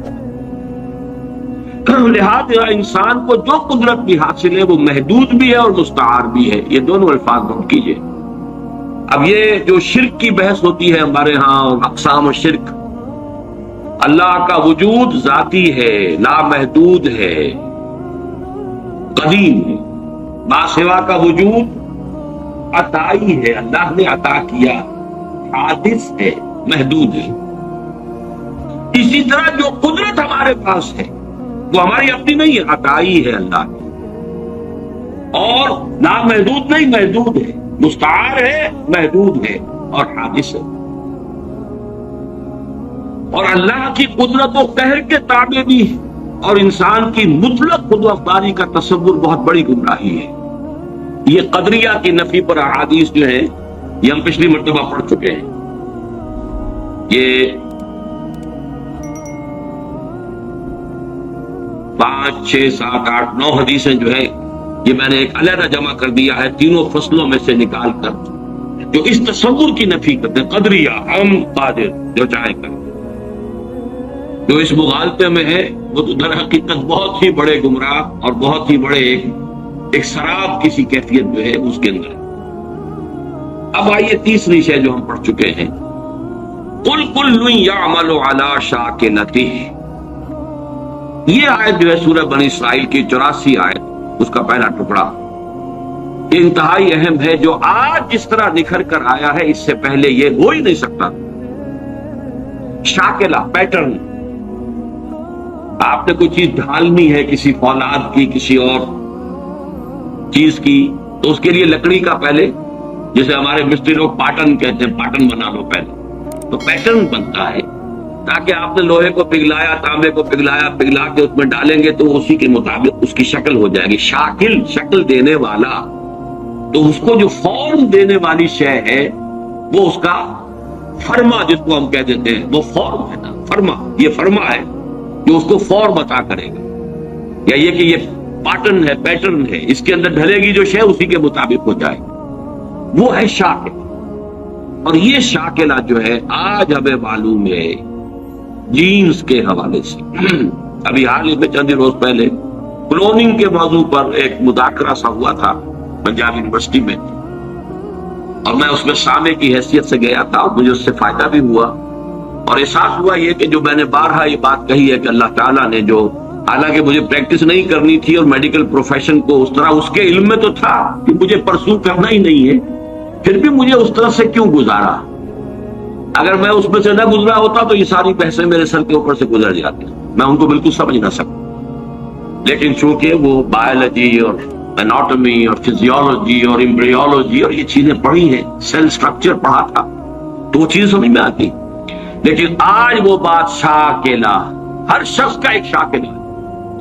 لہذا انسان کو جو قدرت بھی حاصل ہے وہ محدود بھی ہے اور مستعار بھی ہے. یہ دونوں الفاظ نوٹ کیجئے. اب یہ جو شرک کی بحث ہوتی ہے ہمارے ہاں اور اقسام شرک، اللہ کا وجود ذاتی ہے، لامحدود ہے، قدیم ہے. ماسوا کا وجود عطائی ہے، اللہ نے عطا کیا، حادث ہے، محدود ہے. اسی طرح جو قدرت ہمارے پاس ہے وہ ہماری اپنی نہیں ہے، عطائی ہے اللہ کی، اور نامحدود نہیں، محدود ہے، مستعار ہے، محدود ہے اور حادث ہے. اور اللہ کی قدرت و قہر کے تابع بھی ہے، اور انسان کی مطلق خود افطاری کا تصور بہت بڑی گمراہی ہے. یہ قدریہ کی نفی پر احادیث جو ہیں یہ ہم پچھلی مرتبہ پڑھ چکے ہیں. یہ 5 6 7 8 9 حدیثیں جو ہے یہ میں نے ایک علیحدہ جمع کر دیا ہے تینوں فصلوں میں سے نکال کر، جو اس تصور کی نفی کرتے ہیں قدریہ، ہم قادر، جو چاہے کریں. جو اس مغالطے میں ہے وہ تو در حقیقت بہت ہی بڑے گمراہ اور بہت ہی بڑے ایک سراب کسی کیفیت جو ہے اس کے اندر. اب آئیے تیسری شے جو ہم پڑھ چکے ہیں، قل کل یعمل علی شاکلتہ. یہ آیت جو ہے سورہ بنی اسرائیل کی 84 آیت، اس کا پہلا ٹکڑا، یہ انتہائی اہم ہے. جو آج جس طرح نکھر کر آیا ہے اس سے پہلے یہ ہو ہی نہیں سکتا. شاکلہ، پیٹرن. آپ نے کوئی چیز ڈھالنی ہے کسی فولاد کی، کسی اور چیز کی، تو اس کے لیے لکڑی کا پہلے، جیسے ہمارے مستری لوگ پاٹن کہتے ہیں، پاٹن بنا لو پہلے، تو پیٹرن بنتا ہے. تاکہ آپ نے لوہے کو پگھلایا، تانبے کو پگھلایا، پگھلا کے اس میں ڈالیں گے تو اسی کے مطابق اس کی شکل ہو جائے گی. شاکل، شکل دینے والا. تو اس کو جو فارم دینے والی شے ہے وہ اس کا فرما، جس کو ہم کہہ دیتے ہیں، وہ فارم ہے نا، فرما. یہ فرما ہے جو اس کو فارم عطا کرے گا. یا یہ کہ یہ پیٹرن ہے، پیٹرن ہے، اس کے اندر ڈھلے گی جو شے اسی کے مطابق ہو جائے، وہ ہے شاکل. اور یہ شاکلہ جو ہے آج ہمیں معلوم ہے جینز کے حوالے سے. ابھی حال ہی میں چند روز پہلے کلوننگ کے موضوع پر ایک مذاکرہ سا ہوا تھا پنجاب یونیورسٹی میں، اور میں اس میں سامع کی حیثیت سے گیا تھا اور مجھے اس سے فائدہ بھی ہوا. اور احساس ہوا یہ کہ جو میں نے بارہا یہ بات کہی ہے کہ اللہ تعالیٰ نے جو، حالانکہ مجھے پریکٹس نہیں کرنی تھی اور میڈیکل پروفیشن کو اس طرح اس کے علم میں تو تھا کہ مجھے پرسو کرنا ہی نہیں ہے، پھر بھی مجھے اس طرح سے کیوں گزارا. اگر میں اس میں سے نہ گزرا ہوتا تو یہ ساری بحثیں میرے سر کے اوپر سے گزر جاتی، میں ان کو بالکل سمجھ نہ سکتا. لیکن چونکہ وہ بایولوجی اور اناٹومی اور فزیولوجی اور ایمبریولوجی اور یہ چیزیں پڑھی ہیں، سیل سٹرکچر پڑھا تھا، تو وہ چیز سمجھ میں آتی. لیکن آج وہ بات شاکلہ، ہر شخص کا ایک شاکلہ،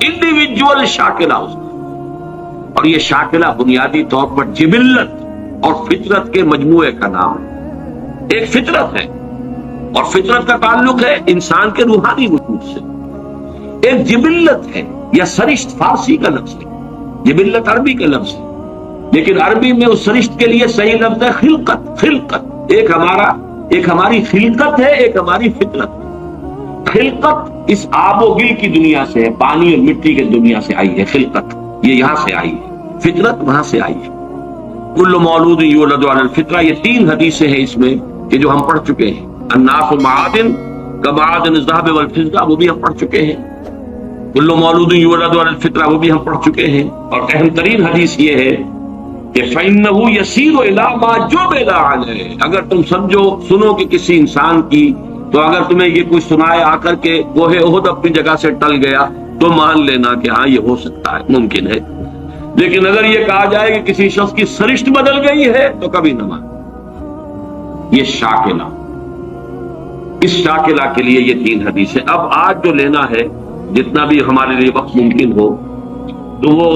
انڈیویجول شاکلہ اس کا. اور یہ شاکلہ بنیادی طور پر جبلت اور فطرت کے مجموعے کا نام ہے. ایک فطرت ہے اور فطرت کا تعلق ہے انسان کے روحانی وجود سے. ایک جبلت ہے یا سرشت، فارسی کا لفظ ہے، جبلت عربی کا لفظ ہے، لیکن عربی میں اس سرشت کے لیے صحیح لفظ ہے خلقت. خلقت ایک ہماری خلقت ہے، ایک ہماری فطرت ہے. خلقت اس آب و گل کی دنیا سے ہے، پانی اور مٹی کی دنیا سے آئی ہے. خلقت یہ یہاں سے آئی ہے، فطرت وہاں سے آئی ہے. کل مولود یولد علی الفطرہ، یہ 3 حدیثیں ہیں اس میں کہ جو ہم پڑھ چکے ہیں. الناس معادن کمعادن الذهب والفضہ، وہ بھی ہم پڑھ چکے ہیں. کل مولود یولد علی الفطرہ، وہ بھی ہم پڑھ چکے ہیں. اور اہم ترین حدیث یہ ہے کہ فإنه يسير إلى ما جبل عليه. اگر تم سنو کہ کسی انسان کی، تو اگر تمہیں یہ کوئی سنائے آ کر کے کوہ احد اپنی جگہ سے ٹل گیا تو مان لینا کہ ہاں یہ ہو سکتا ہے، ممکن ہے. لیکن اگر یہ کہا جائے کہ کسی شخص کی سرشت بدل گئی ہے تو کبھی نہ مان. یہ شاکلہ، اس شاکلہ کے لیے یہ 3 حدیث ہے. اب آج جو لینا ہے جتنا بھی ہمارے لیے وقت ممکن ہو، تو وہ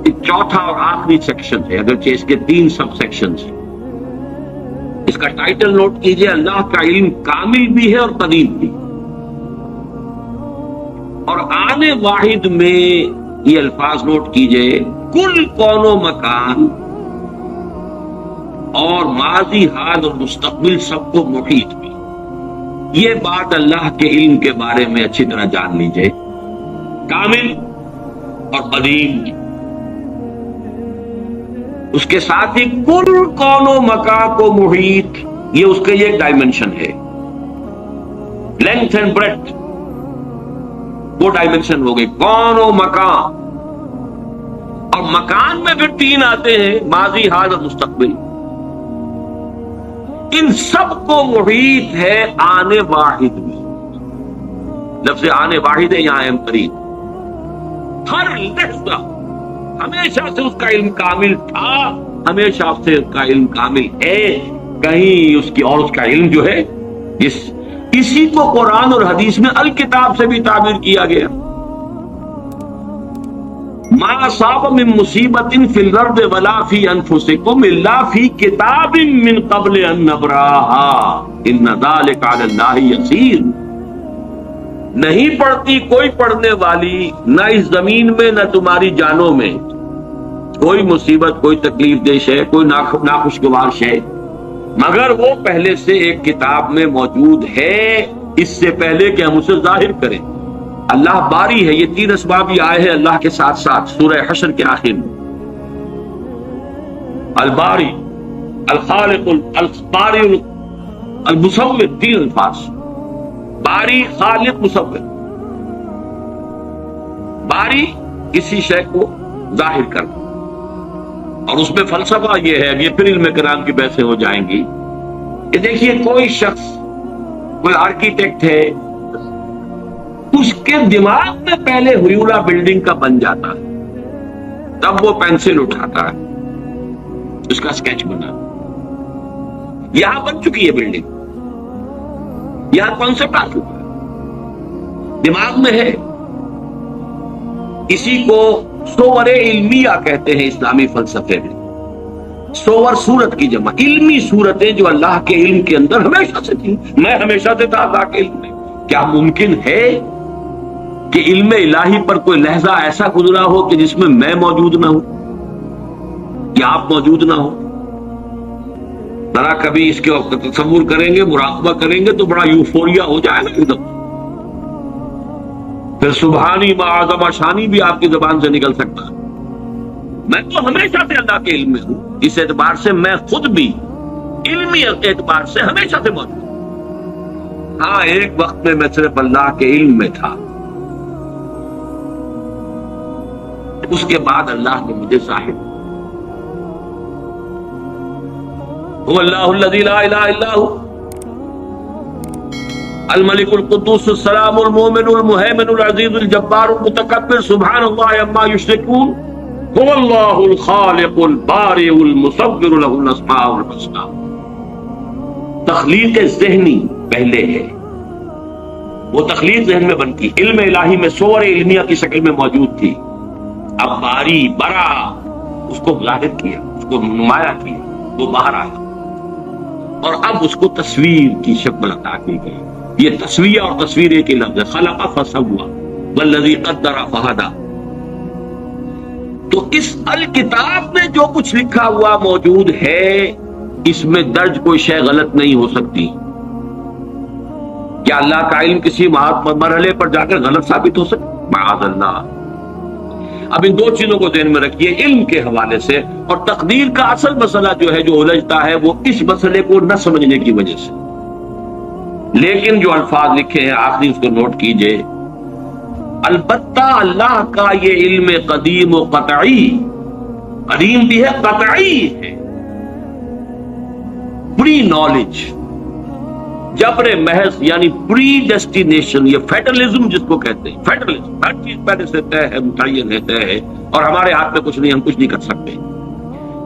ایک چوتھا اور آخری سیکشن ہے، اگرچہ اس کے 3 سب سیکشن ہیں. اس کا ٹائٹل نوٹ کیجئے، اللہ کا علم کامل بھی ہے اور قدیم بھی، اور آنے واحد میں یہ الفاظ نوٹ کیجئے، کل کون و مکان اور ماضی، حال اور مستقبل سب کو محیط بھی۔ یہ بات اللہ کے علم کے بارے میں اچھی طرح جان لیجئے، کامل اور قدیم، اس کے ساتھ ہی کل کون و مکان کو محیط، یہ اس کا ایک ڈائمنشن ہے، لینتھ اینڈ بریڈتھ، وہ ڈائمنشن ہو گئی کون و مکان۔ اور مکان میں پھر تین آتے ہیں، ماضی، حال اور مستقبل، ان سب کو محیط ہے آنے واحد بھی۔ لفظ آنے واحد ہے یہاں اہم ترین، ہر لحظہ ہمیشہ سے اس کا علم کامل تھا، ہمیشہ سے اس کا علم کامل ہے، کہیں اس کی اور اس کا علم جو ہے اسی کو قرآن اور حدیث میں الکتاب سے بھی تعبیر کیا گیا۔ ما اصاب من مصیبت فی الارض ولا فی انفسکم الا فی کتاب من قبل ان نبرأها ان ذلک علی اللہ یسیر۔ نہیں پڑتی کوئی پڑھنے والی، نہ اس زمین میں نہ تمہاری جانوں میں، کوئی مصیبت، کوئی تکلیف دہ شے، کوئی ناخوشگوار شے، مگر وہ پہلے سے ایک کتاب میں موجود ہے، اس سے پہلے کہ ہم اسے ظاہر کریں۔ اللہ باری ہے، یہ تین اسباب ہی آئے ہیں اللہ کے ساتھ ساتھ سورہ حشر کے آخر میں، الباری، الخالق، الباری، المصور، تین الفاظ، باری، خالق، مصور۔ باری کسی شے کو ظاہر کرنا، اور اس میں فلسفہ یہ ہے، یہ پھر علم کلام کی بحثیں ہو جائیں گی کہ دیکھیے کوئی شخص، کوئی آرکیٹیکٹ ہے، اس کے دماغ میں پہلے ہیولا بلڈنگ کا بن جاتا ہے، تب وہ پینسل اٹھاتا ہے، اس کا سکیچ بنا، یہاں بن چکی ہے بلڈنگ، یہاں کانسیپٹ آ چکا ہے، دماغ میں ہے۔ اسی کو صور علمیہ کہتے ہیں اسلامی فلسفے میں، صور صورت کی جمع، علمی صورتیں جو اللہ کے علم کے اندر ہمیشہ سے تھی، میں ہمیشہ سے تھا اللہ کے علم میں۔ کیا ممکن ہے کہ علم الہی پر کوئی لحظہ ایسا گزرا ہو کہ جس میں میں موجود نہ ہوں، کہ آپ موجود نہ ہو؟ ذرا کبھی اس کے وقت تصور کریں گے، مراقبہ کریں گے تو بڑا یوفوریا ہو جائے گا ایک دم، پھر سبحانی معظم شانی بھی آپ کی زبان سے نکل سکتا ہے۔ میں تو ہمیشہ سے اللہ کے علم میں ہوں، اس اعتبار سے میں خود بھی علمی اعتبار سے ہمیشہ سے موجود ہوں۔ ہاں، ایک وقت میں میں صرف اللہ کے علم میں تھا، اس کے بعد اللہ نے مجھے ظاہر، هو اللہ الذی لا الہ الا هو الملک القدوس السلام المؤمن المہیمن العزیز الجبار المتکبر سبحان اللہ عما یشرکون هو اللہ الخالق البارئ المصور له الاسماء الحسنى۔ تخلیق ذہنی پہلے ہے، وہ تخلیق ذہن میں بنتی، علم الہی میں صور علمیہ کی شکل میں موجود تھی، اب باری برا اس کو ظاہر کیا، اس کو نمایاں کیا، وہ باہر آیا، اور اب اس کو تصویر کی شکل عطا کی گئی۔ یہ تصویر اور تصویر ایک ہی لفظ ہے، خلق فسوى والذی قدر فہدی۔ تو اس الکتاب میں جو کچھ لکھا ہوا موجود ہے، اس میں درج کوئی شے غلط نہیں ہو سکتی۔ کیا اللہ کا علم کسی مرحلے پر جا کر غلط ثابت ہو سکتا؟ معاذ اللہ۔ اب ان دو چیزوں کو ذہن میں رکھیے، علم کے حوالے سے اور تقدیر کا اصل مسئلہ جو ہے، جو الجھتا ہے، وہ اس مسئلے کو نہ سمجھنے کی وجہ سے۔ لیکن جو الفاظ لکھے ہیں آخری، اس کو نوٹ کیجئے، البتہ اللہ کا یہ علم قدیم و قطعی، قدیم بھی ہے، قطعی ہے، پری نالج، جبر محض، یعنی پری ڈیسٹینیشن، یہ فیٹرلزم جس کو کہتے ہیں، فیٹرلزم، ہر چیز پہلے سے طے ہے، متعین ہے، طے ہے، اور ہمارے ہاتھ میں کچھ نہیں، ہم کچھ نہیں کر سکتے،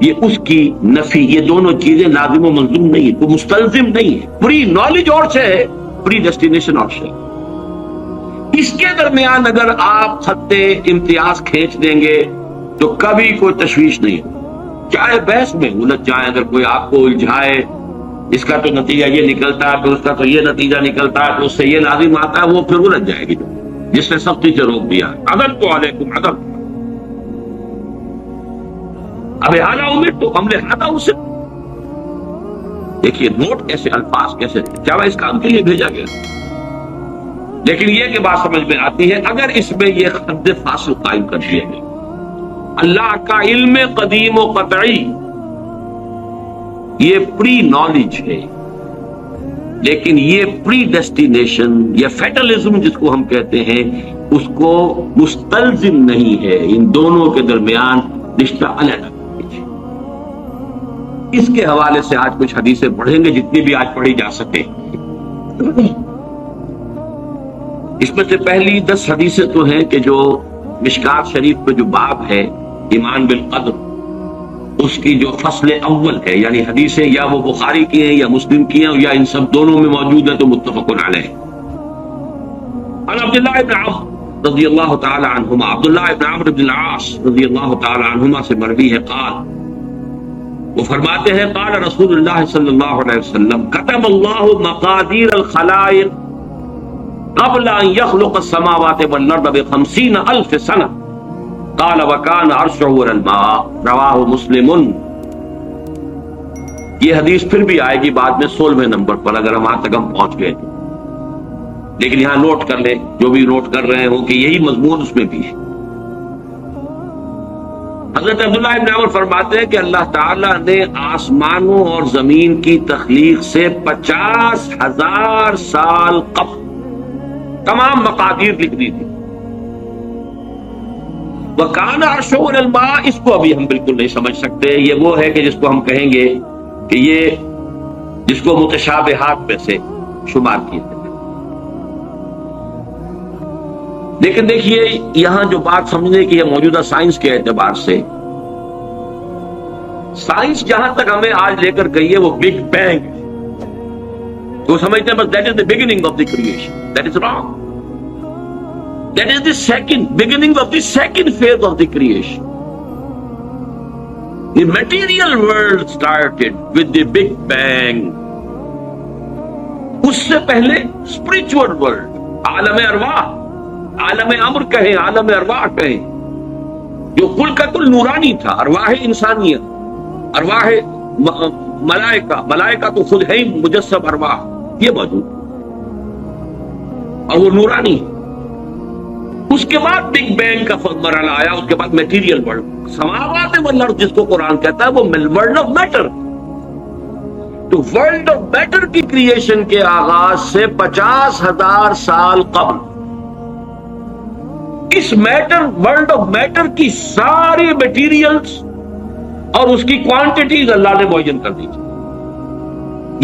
یہ اس کی نفی، یہ دونوں چیزیں لازم و ملزوم نہیں ہے، کوئی مستلزم نہیں ہے۔ پری نالج اور سے ہے، پری ڈیسٹینیشن اور سے۔ اس کے درمیان اگر آپ خط امتیاز کھینچ دیں گے تو کبھی کوئی تشویش نہیں ہو، چاہے بحث میں الجھ جائیں، اگر کوئی آپ کو الجھائے، اس کا تو نتیجہ یہ نکلتا ہے، پھر اس کا تو یہ نتیجہ نکلتا ہے، تو اس سے یہ لازم آتا ہے، وہ پھر الجھ جائے گی، جس نے سختی سے روک دیا عدم تو علیکم عدم اب اعلیٰ امر تو ہم لہٰذا اسے دیکھیے نوٹ کیسے الفاظ کیسے کیا اس کام کے لیے بھیجا گیا. لیکن یہ کہ بات سمجھ میں آتی ہے اگر اس میں یہ حد فاصل قائم کر دیا گیا، اللہ کا علم قدیم و قطعی یہ پری نالج ہے، لیکن یہ پری ڈیسٹینیشن یا فیٹلزم جس کو ہم کہتے ہیں اس کو مستلزم نہیں ہے. ان دونوں کے درمیان رشتہ علیحدہ. اس کے حوالے سے آج کچھ حدیثیں پڑھیں گے جتنی بھی آج پڑھی جا سکے. اس میں سے پہلی 10 حدیثیں تو ہیں کہ جو مشکات شریف میں جو باب ہے ایمان بالقدر، اس کی جو فصل اول ہے، یعنی حدیثیں یا وہ بخاری کی ہیں یا مسلم کی ہیں یا ان سب دونوں میں موجود ہیں تو متفق علیہ. عن عبداللہ ابن عمرو رضی اللہ تعالی عنہما، عبداللہ ابن عمرو بن العاص رضی اللہ تعالی عنہما سے مروی ہے، قال وہ فرماتے ہیں قال رسول اللہ صلی اللہ علیہ وسلم كتب اللہ مقادیر الخلائق قبل ان يخلق السماوات والارض ب50,000 سنہ قال وكان عرشه على الماء رواہ مسلم. یہ حدیث پھر بھی آئے گی بعد میں 16ویں نمبر پر اگر ہم وہاں تک ہم پہنچ گئے تو، لیکن یہاں نوٹ کر لیں جو بھی نوٹ کر رہے ہوں کہ یہی مضمون اس میں بھی ہے. حضرت عبداللہ ابن عمر فرماتے ہیں کہ اللہ تعالیٰ نے آسمانوں اور زمین کی تخلیق سے 50,000 سال قبل تمام مقادیر لکھ دی تھی. وَكَانَ عَرْشُهُ عَلَى الْمَاءِ اس کو ابھی ہم بالکل نہیں سمجھ سکتے. یہ وہ ہے کہ جس کو ہم کہیں گے کہ یہ جس کو متشابہات میں سے شمار کیے تھے. لیکن دیکھیے یہاں جو بات سمجھنے کی ہے موجودہ سائنس کے اعتبار سے، سائنس جہاں تک ہمیں آج لے کر گئی ہے وہ بگ بینگ تو سمجھتے ہیں بس that is the beginning of the creation. That is wrong. That is the second beginning of the second phase of the creation. The material world started with the big bang. اس سے پہلے spiritual world, عالم ارواح، عالم امر کہیں، عالم ارواح کہیں، جو کل کا کل نورانی تھا. ارواح انسانیت، ارواح ملائکہ، ملائکہ تو خود ہے ہی مجسم ارواح، یہ موجود اور وہ نورانی. اس کے بعد بگ بینگ کا مرحلہ آیا، اس کے بعد میٹیریل ورلڈ، سماوات والارض جس کو قرآن کہتا ہے وہ ورلڈ آف میٹر. تو ورلڈ آف میٹر کی کریشن کے آغاز سے 50,000 سال قبل اس میٹر ورلڈ آف میٹر کی ساری میٹیریلز اور اس کی کوانٹیٹیز اللہ نے معین کر دی تھی.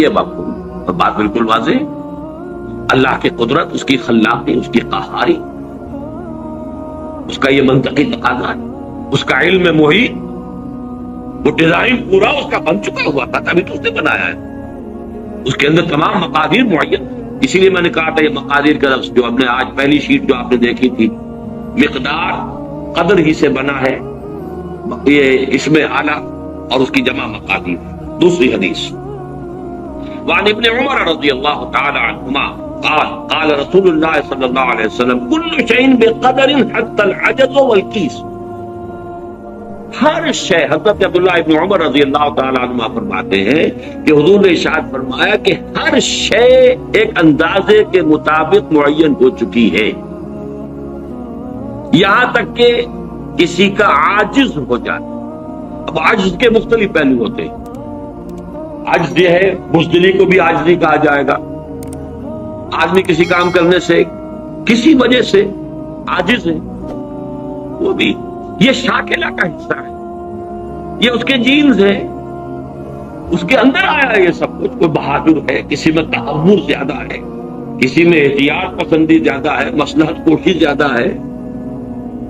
یہ بات بالکل واضح. اللہ کی قدرت، اس کی خلاقی، اس کی قہاری، اس کا یہ منطقی تقاضا، اس کا علم محیط، وہ ڈیزائن پورا اس کا بن چکا ہوا تھا تبھی تو اس نے بنایا ہے. اس کے اندر تمام مقادیر معین. اسی لیے میں نے کہا تھا یہ مقادیر کا لفظ جو ہم نے آج پہلی شیٹ جو آپ نے دیکھی تھی، مقدار قدر ہی سے بنا ہے، یہ اس میں اعلیٰ اور اس کی جمع مقادیر. دوسری حدیث وعن ابن عمر رضی اللہ تعالی عنہما قال قال رسول اللہ صلی اللہ علیہ وسلم كل شيء بقدر حتى العجز والكيس. ہر شے، حضرت عبداللہ ابن عمر رضی اللہ تعالی عنہما فرماتے ہیں کہ حضور نے ارشاد فرمایا کہ ہر شے ایک اندازے کے مطابق معین ہو چکی ہے، یہاں تک کہ کسی کا عاجز ہو جاتا. اب عاجز کے مختلف پہلو ہوتے ہیں. عاجز یہ ہے، بزدلی کو بھی عاجزی کہا جائے گا. آدمی کسی کام کرنے سے کسی وجہ سے عاجز ہے، وہ بھی یہ شاکلہ کا حصہ ہے، یہ اس کے جینز ہے، اس کے اندر آیا ہے یہ سب کچھ. کوئی بہادر ہے، کسی میں تحمل زیادہ ہے، کسی میں احتیاط پسندی زیادہ ہے، مصلحت کوشی زیادہ ہے،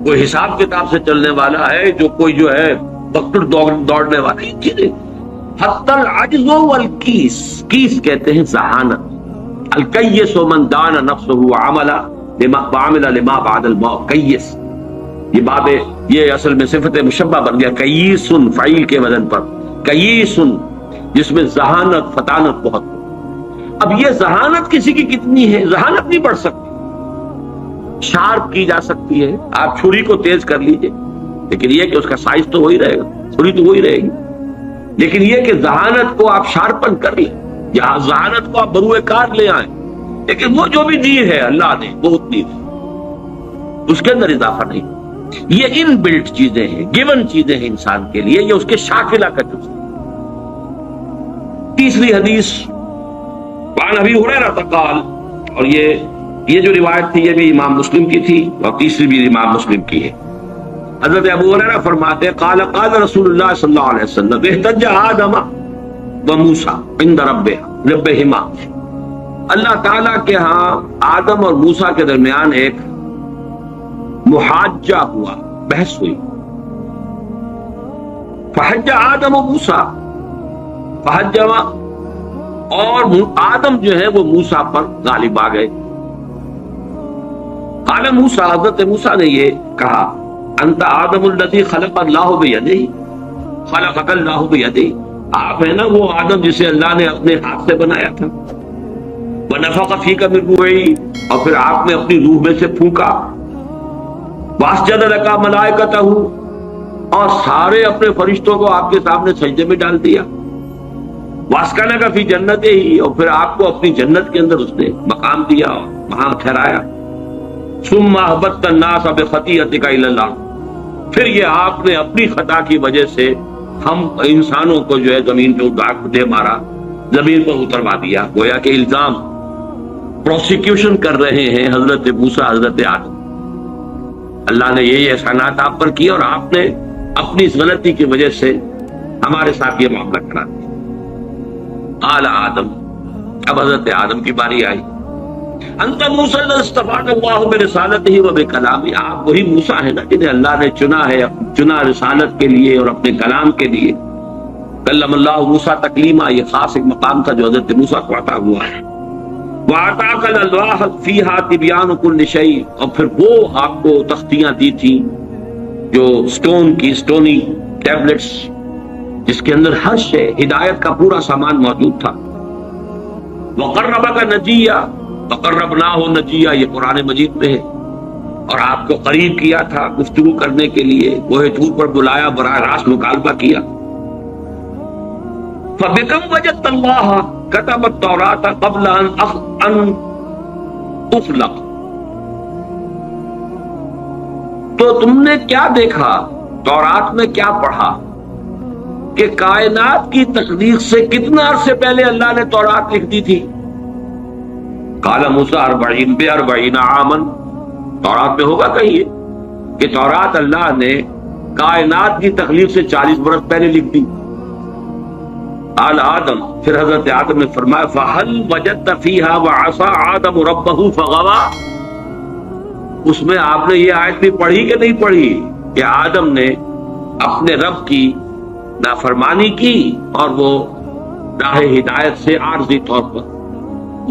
کوئی حساب کتاب سے چلنے والا ہے، جو کوئی جو ہے بکٹر دوڑنے والا. یہ چیزیں حتی العجز والکیس، کیس کہتے ہیں ذہانت. الکیس من دان نفسہ وعمل لما بعد الموت. کیس یہ باب، یہ اصل میں صفت مشبہ بن گیا. کیس فعیل کے وزن پر، کیس جس میں ذہانت فطانت بہت ہو. اب یہ ذہانت کسی کی کتنی ہے؟ ذہانت نہیں بڑھ سکتی، شارپ کی جا سکتی ہے، آپ چھری کو تیز کر لیجئے، لیکن یہ کہ اس کا سائز تو وہی رہے گا، چھری تو وہی رہے گی. لیکن یہ کہ ذہانت کو آپ شارپن کر لیں، یہاں ذہانت کو آپ بروئے کار لے آئیں، لیکن وہ جو بھی دی ہے اللہ نے وہ اتنی دی، اس کے اندر اضافہ نہیں. یہ ان بلٹ چیزیں ہیں، گیون چیزیں ہیں انسان کے لیے، یہ اس کے شاکلہ کا جز ہے. تیسری حدیث وعن ابی ہریرہ قال، اور یہ جو روایت تھی یہ بھی امام مسلم کی تھی اور تیسری بھی امام مسلم کی ہے. حضرت ابو ہریرہ فرماتے ہیں قال قال رسول اللہ صلی اللہ علیہ وسلم احتج آدم و موسیٰ عند ربہما، اللہ تعالیٰ کے ہاں آدم اور موسیٰ کے درمیان ایک محاجہ ہوا، بحث ہوئی. فحج آدم و موسیٰ، فحج، اور آدم جو ہے وہ موسیٰ پر غالب آ گئے. قال موسیٰ، حضرت موسیٰ نے یہ کہا انت آدم الذی خلق اللہ بیدہ، خلقک اللہ بیدہ، آپ ہے نا وہ آدم جسے اللہ نے اپنے ہاتھ سے بنایا تھا. ونفخ فیک من روحہ، اور پھر آپ نے اپنی روح میں سے پھونکا. واسجد لک ملائکتہ، اور سارے اپنے فرشتوں کو آپ کے سامنے سجدے میں ڈال دیا. واسکنک فی جنتہ، اور پھر آپ کو اپنی جنت کے اندر اس نے مقام دیا اور وہاں ٹھہرایا. ثم اہبطت الناس بخطیئتک الی الارض، پھر یہ آپ نے اپنی خطا کی وجہ سے ہم انسانوں کو جو ہے زمین پہ دے مارا، زمین پر اتروا دیا. گویا کہ الزام پروسیکیوشن کر رہے ہیں حضرت موسیٰ حضرت آدم. اللہ نے یہی احسانات آپ پر کیے اور آپ نے اپنی اس غلطی کی وجہ سے ہمارے ساتھ یہ معاملہ کرا دیا. قال آدم، اب حضرت آدم کی باری آئی. انت موسیٰ الذی اصطفاک اللہ برسالتہ و بکلامہ، آپ وہی موسیٰ ہیں نا جنہیں اللہ نے چنا رسالت کے لیے اور اپنے کلام کے لیے. کلم اللہ موسیٰ تکلیما، یہ خاص ایک مقام تھا جو حضرت موسیٰ کو عطا ہوا ہے. وَأَعْطَاكَ الْأَلْوَاحَ فِيهَا تِبْيَانُ كُلِّ شَيْءٍ، اور پھر وہ آپ کو تختیاں دی تھی جو اسٹون کی، اسٹونی ٹیبلٹس، جس کے اندر ہر شے ہدایت کا پورا سامان موجود تھا. وَقَرَّبَكَ نَجِيًّا وَقَرَّبْنَاهُ نَجِيًّا، یہ قرآن مجید میں ہے. اور آپ کو قریب کیا تھا گفتگو کرنے کے لیے، وہ طور پر بلایا، براہ راست مکالمہ کیا. فَبِكَمْ وَجَدتَّ اللَّهَ كَتَبَ التَّوْرَاةَ قَبْلَ أَن تُخْلَقَ، تو تم نے کیا دیکھا، تورات میں کیا پڑھا کہ کائنات کی تخلیق سے کتنا عرصے پہلے اللہ نے تورات لکھ دی تھی. قال موسیٰ 40 عاماً، تورات میں ہوگا کہیں یہ کہ تورات اللہ نے کائنات کی تخلیق سے 40 برس پہلے لکھ دی. قال آدم، پھر حضرت آدم نے فرمایا فَهَلْ وَجَدْتَ فِيهَا وَعَصَىٰ آدَمُ رَبَّهُ فَغَوَىٰ، اس میں آپ نے یہ آیت بھی پڑھی کہ نہیں پڑھی کہ آدم نے اپنے رب کی نافرمانی کی اور وہ راہ ہدایت سے عارضی طور پر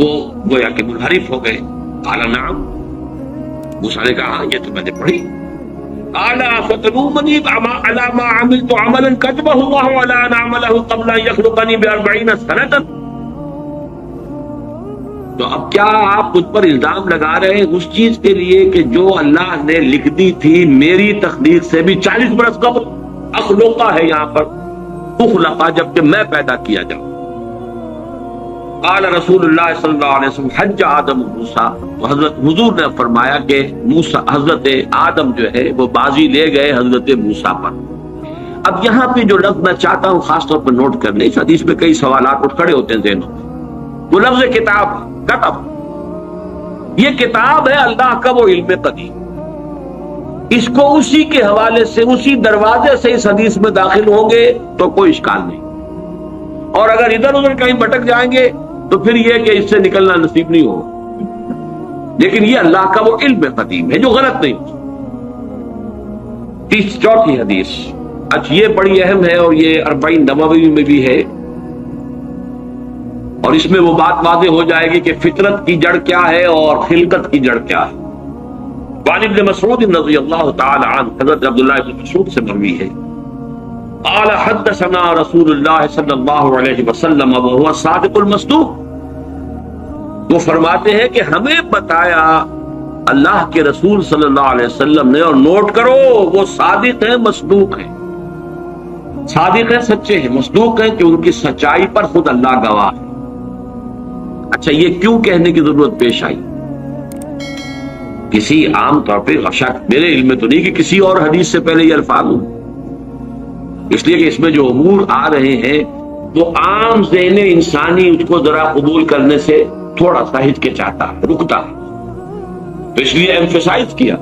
وہ گویا کہ منحرف ہو گئے. قال نعم، موسیٰ نے کہا یہ تو میں نے پڑھی. قال فتلومني على ما عملت عملا كتبه الله ولا انا عمله قبل ان يخلقني ب40 سنه، تو اب کیا آپ مجھ پر الزام لگا رہے ہیں اس چیز کے لیے کہ جو اللہ نے لکھ دی تھی میری تخلیق سے بھی 40 برس قبل. اخلقہ ہے یہاں پر، اخلقہ جبکہ میں پیدا کیا جاؤں. قال رسول اللہ صلی اللہ علیہ وسلم حج آدم موسیٰ، تو حضرت حضور نے فرمایا کہ موسیٰ حضرت آدم جو ہے وہ بازی لے گئے حضرت موسیٰ پر. اب یہاں پہ جو لفظ میں چاہتا ہوں خاص طور پر نوٹ کر لیں، اس حدیث میں کئی سوالات اٹھ کھڑے ہوتے ہیں ذہنوں میں. وہ لفظ کتاب، کتب، یہ کتاب ہے اللہ کا وہ علم قدیم. اس کو اسی کے حوالے سے اسی دروازے سے اس حدیث میں داخل ہوں گے تو کوئی اشکال نہیں، اور اگر ادھر ادھر کہیں بھٹک جائیں گے تو پھر یہ کہ اس سے نکلنا نصیب نہیں ہوگا. لیکن یہ اللہ کا وہ علم قدیم ہے جو غلط نہیں. چوتھی حدیث، اچھا یہ بڑی اہم ہے اور یہ 40 نووی میں بھی ہے، اور اس میں وہ بات واضح ہو جائے گی کہ فطرت کی جڑ کیا ہے اور خلقت کی جڑ کیا ہے. وعن ابن مسعود رضی اللہ تعالی عنہ، حضرت عبداللہ ابن مسعود سے مروی ہے قال حدثنا رسول اللہ صلی اللہ علیہ وسلم وهو الصادق المصدوق، وہ فرماتے ہیں کہ ہمیں بتایا اللہ کے رسول صلی اللہ علیہ وسلم نے، اور نوٹ کرو وہ صادق ہیں مصدوق ہیں، صادق ہیں سچے ہیں، مصدوق ہیں کہ ان کی سچائی پر خود اللہ گواہ ہے۔ اچھا یہ کیوں کہنے کی ضرورت پیش آئی؟ کسی عام طور پہ شک میرے علم میں تو نہیں کہ کسی اور حدیث سے پہلے یہ الفاظ ہوں، اس لیے کہ اس میں جو امور آ رہے ہیں وہ عام ذہن انسانی اس کو ذرا قبول کرنے سے تھوڑا سا ہچکچاتا ہے، رکتا ہے، تو اس لیے ایمفسائز کیا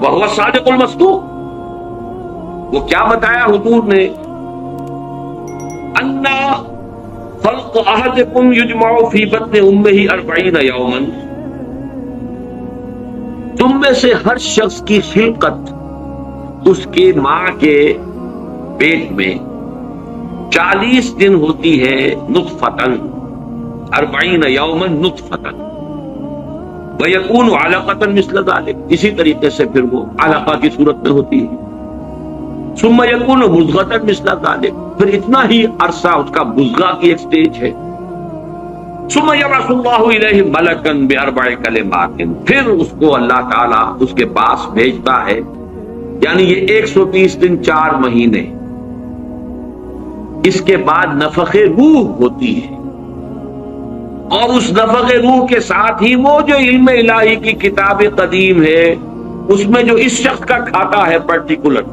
وہو الصادق المصدوق۔ وہ کیا بتایا حضور نے؟ انا خلق احدکم یجمع فی بطن امہ 40 یوما، تم میں سے ہر شخص کی خلقت اس کے ماں کے پیٹ میں 40 دن ہوتی ہے، نطفتن 40 یوما نطفتن ویکون علقۃ مثل ذلک، اسی طریقے سے پھر وہ علقہ کی صورت میں ہوتی ہے، ثم یکون مضغۃ مثل ذلک، پھر اتنا ہی عرصہ اس کا مضغہ کی ایک سٹیج ہے، ثم یبعث اللہ الیہ ملکا ب4 کلمات، پھر اس کو اللہ تعالیٰ اس کے پاس بھیجتا ہے، یعنی یہ 120 دن 4 مہینے، اس کے بعد نفخ روح ہوتی ہے، اور اس نفخ روح کے ساتھ ہی وہ جو علم الہی کی کتاب قدیم ہے اس میں جو اس شخص کا کھاتا ہے پرٹیکولر،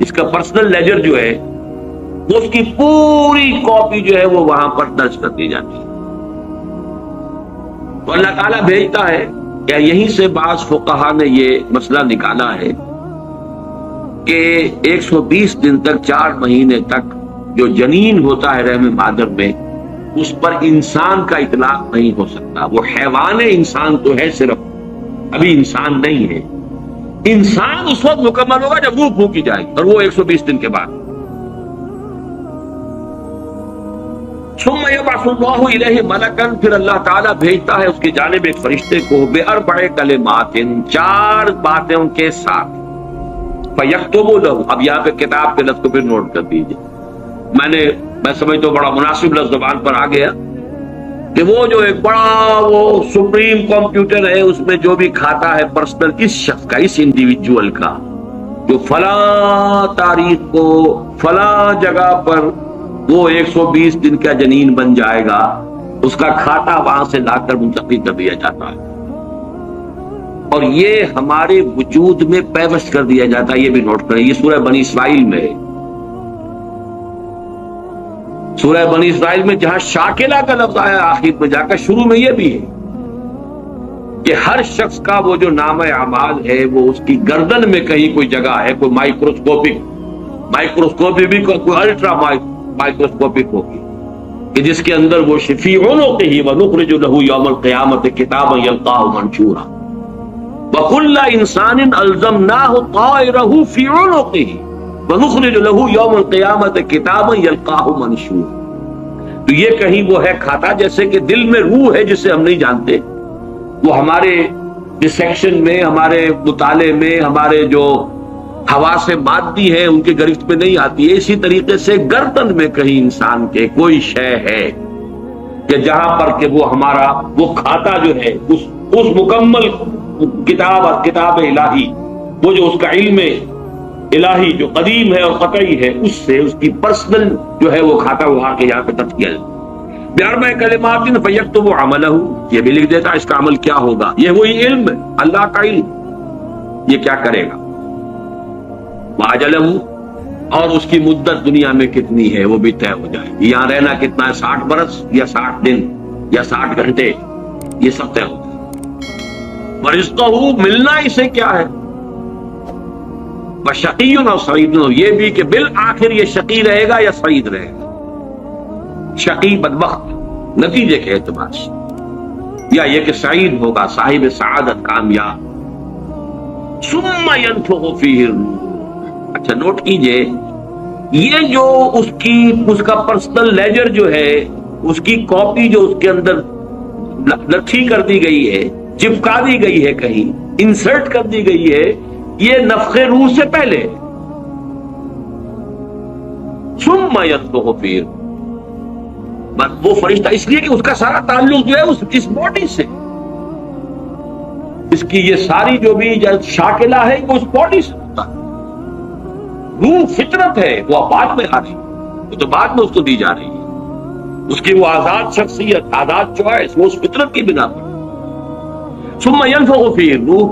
اس کا پرسنل لیجر جو ہے، وہ اس کی پوری کاپی جو ہے وہ وہاں پر درج کر دی جاتی ہے، تو اللہ تعالیٰ بھیجتا ہے۔ یا یہیں سے بعض فقہا نے یہ مسئلہ نکالا ہے کہ 120 دن تک 4 مہینے تک جو جنین ہوتا ہے رحم مادر میں، اس پر انسان کا اطلاق نہیں ہو سکتا، وہ حیوان انسان تو ہے صرف، ابھی انسان نہیں ہے، انسان اس وقت مکمل ہوگا جب روح پھونکی جائے گی، اور وہ 120 دن کے بعد۔ ثم یبعث اللہ الیہ ملکا، پھر اللہ تعالیٰ بھیجتا ہے اس کی جانب ایک فرشتے کو، ب4 کلمات، 4 باتوں کے ساتھ، فیکتب لہ، اب یہاں پہ کتاب کے لفظ کو پھر نوٹ کر دیجئے، میں سمجھتا ہوں بڑا مناسب لفظ زبان پر آ گیا کہ وہ جو ایک بڑا وہ سپریم کمپیوٹر ہے، اس میں جو بھی کھاتا ہے پرسنل اس شخص کا، اس انڈیویجول کا، جو فلاں تاریخ کو فلاں جگہ پر وہ 120 دن کا جنین بن جائے گا، اس کا کھاتا وہاں سے لا کر منتقل کر دیا جاتا ہے، اور یہ ہمارے وجود میں پیوست کر دیا جاتا ہے۔ یہ بھی نوٹ کریں، یہ سورہ بنی اسرائیل میں ہے، سورہ بنی اسرائیل میں جہاں شاکلہ کا لفظ آیا آخر میں جا کر، شروع میں یہ بھی ہے کہ ہر شخص کا وہ جو نام اعمال ہے وہ اس کی گردن میں کہیں کوئی جگہ ہے، کوئی مائکروسکوپی بھی کوئی الٹرا مائکروسکوپک ہوگی، کہ جس کے اندر وہ شفیع عنقہ ونخرج لہ یوم القیامۃ کتابا یلقاہ منشورا وکل انسان الزمناہ طائرہ فی عنقہ وَنُخْرِجُ لَهُ يَوْمَ الْقِيَامَةِ كِتَابًا يَلْقَاهُ مَنشُورًا، تو یہ کہیں وہ ہے کھاتا، جیسے کہ دل میں روح ہے جسے ہم نہیں جانتے، وہ ہمارے ڈسیکشن میں، ہمارے مطالعے میں، ہمارے جو حواس مادی ہے ان کے گرفت میں نہیں آتی ہے، اسی طریقے سے گردن میں کہیں انسان کے کوئی شے ہے کہ جہاں پر کہ وہ ہمارا وہ کھاتا جو ہے اس مکمل کتاب الہی، وہ جو اس کا علم الہی جو قدیم ہے اور قطعی ہے، اس سے اس کی پرسنل جو ہے وہ کھاتا وہاں کے یہاں پہ درج کیا جاتا ہے۔ 4 کلمات فیکتب عملہ، یہ بھی لکھ دیتا ہے اس کا عمل کیا ہوگا، یہ وہی علم ہے، اللہ کا علم، یہ کیا کرے گا، واجلہ، اور اس کی مدت دنیا میں کتنی ہے وہ بھی طے ہو جائے، یہاں رہنا کتنا ہے، 60 برس یا 60 دن یا 60 گھنٹے، یہ سب طے ہوتا ہے۔ ورزقہ، ملنا اسے کیا ہے، بشقی و سعید، یہ بھی کہ بالآخر یہ شقی رہے گا یا سعید رہے گا، شقی بدبخت نتیجے کے اعتبار سے، یا یہ کہ سعید ہوگا، صاحب سعادت، کامیاب۔ ثم ينفخ فیہ الروح، اچھا نوٹ کیجئے، یہ جو اس کا پرسنل لیجر جو ہے، اس کی کاپی جو اس کے اندر لٹھی کر دی گئی ہے، چپکا دی گئی ہے، کہیں انسرٹ کر دی گئی ہے، یہ نفخ روح سے پہلے، ثم ينفخ فيه، بس وہ فرشتہ اس لیے کہ اس کا سارا تعلق جو ہے اس باڈی سے، اس کی یہ ساری جو بھی شاکلہ ہے وہ اس باڈی سے ہوتا ہے. روح فطرت ہے وہ بعد میں آ رہی ہے، وہ تو بعد میں اس کو دی جا رہی ہے. اس کی وہ آزاد شخصیت، آزاد چوائس، وہ اس فطرت کی بنا پر. ثم ينفخ فيه روح،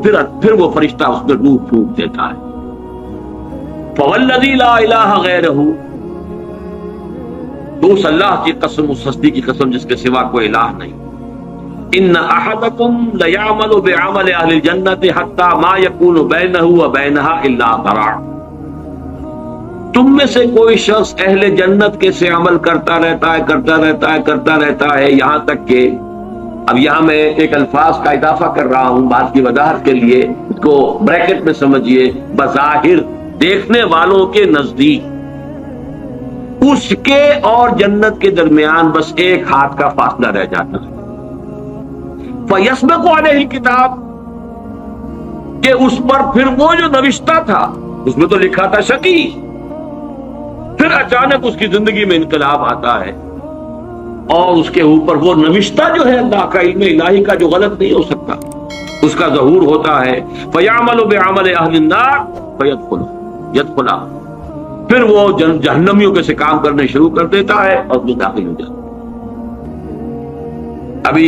پھر وہ فرشتہ اس میں روح پھونک دیتا ہے. فوالذی لا الہ غیرہ، تو اس اللہ کی قسم، اس ہستی کی قسم جس کے سوا کوئی الہ نہیں. ان احدکم لیعمل بعمل اہل الجنۃ حتی ما یکون بینہ وبینہا الا ذراع، تم میں سے کوئی شخص اہل جنت کے سے عمل کرتا رہتا ہے یہاں تک کہ، اب یہاں میں ایک الفاظ کا اضافہ کر رہا ہوں بات کی وضاحت کے لیے، اس کو بریکٹ میں سمجھیے، بظاہر دیکھنے والوں کے نزدیک اس کے اور جنت کے درمیان بس ایک ہاتھ کا فاصلہ رہ جاتا ہے. فَيَسْبِقُ عَلَيْهِ الْكِتَابُ، کہ اس پر پھر وہ جو نوشتہ تھا، اس میں تو لکھا تھا شقی، پھر اچانک اس کی زندگی میں انقلاب آتا ہے اور اس کے اوپر وہ نوشتہ جو ہے اللہ کا علم الہی کا جو غلط نہیں ہو سکتا، اس کا ظہور ہوتا ہے. فَيَعْمَلُ بِعَمَلِ أَهْلِ النَّارِ فَيَدْخُلُ، پھر وہ جہنمیوں کے سے کام کرنے شروع کر دیتا ہے اور وہ داخل ہو جاتا ہے. ابھی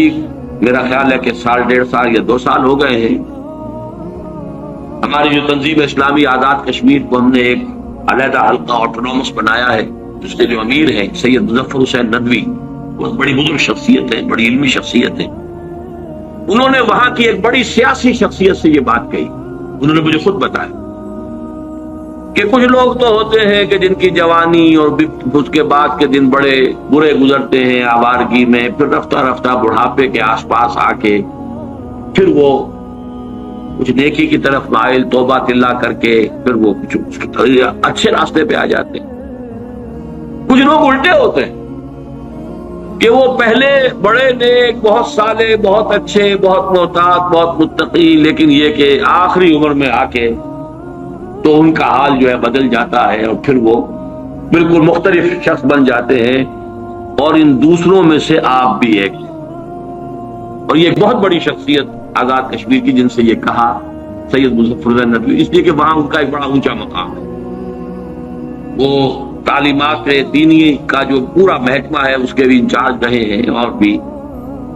میرا خیال ہے کہ 1.5 سال یا 2 سال ہو گئے ہیں، ہماری جو تنظیم اسلامی آزاد کشمیر کو ہم نے ایک علیحدہ حلقہ آٹونومس بنایا ہے، جس کے جو امیر ہیں سید مظفر حسین ندوی، بہت بڑی بزرگ شخصیت ہے، بڑی علمی شخصیت ہے. انہوں نے وہاں کی ایک بڑی سیاسی شخصیت سے یہ بات کہی. انہوں نے مجھے خود بتایا کہ کچھ لوگ تو ہوتے ہیں کہ جن کی جوانی اور اس کے بعد کے دن بڑے برے گزرتے ہیں آوارگی میں، پھر رفتہ رفتہ بڑھاپے کے آس پاس آ کے پھر وہ کچھ نیکی کی طرف مائل، توبہ تلا کر کے پھر وہ کچھ اچھے راستے پہ آ جاتے ہیں. کچھ لوگ الٹے ہوتے ہیں کہ وہ پہلے بڑے نیک، بہت صالح، بہت اچھے، بہت محتاط، بہت متقی، لیکن یہ کہ آخری عمر میں آ کے تو ان کا حال جو ہے بدل جاتا ہے اور پھر وہ بالکل مختلف شخص بن جاتے ہیں. اور ان دوسروں میں سے آپ بھی ایک ہیں. اور یہ ایک بہت بڑی شخصیت آزاد کشمیر کی، جن سے یہ کہا سید مظفر حسین ندوی، اس لیے کہ وہاں ان کا ایک بڑا اونچا مقام ہے. وہ تعلیمات دینی کا جو پورا محکمہ ہے اس کے بھی انچارج رہے ہیں، اور بھی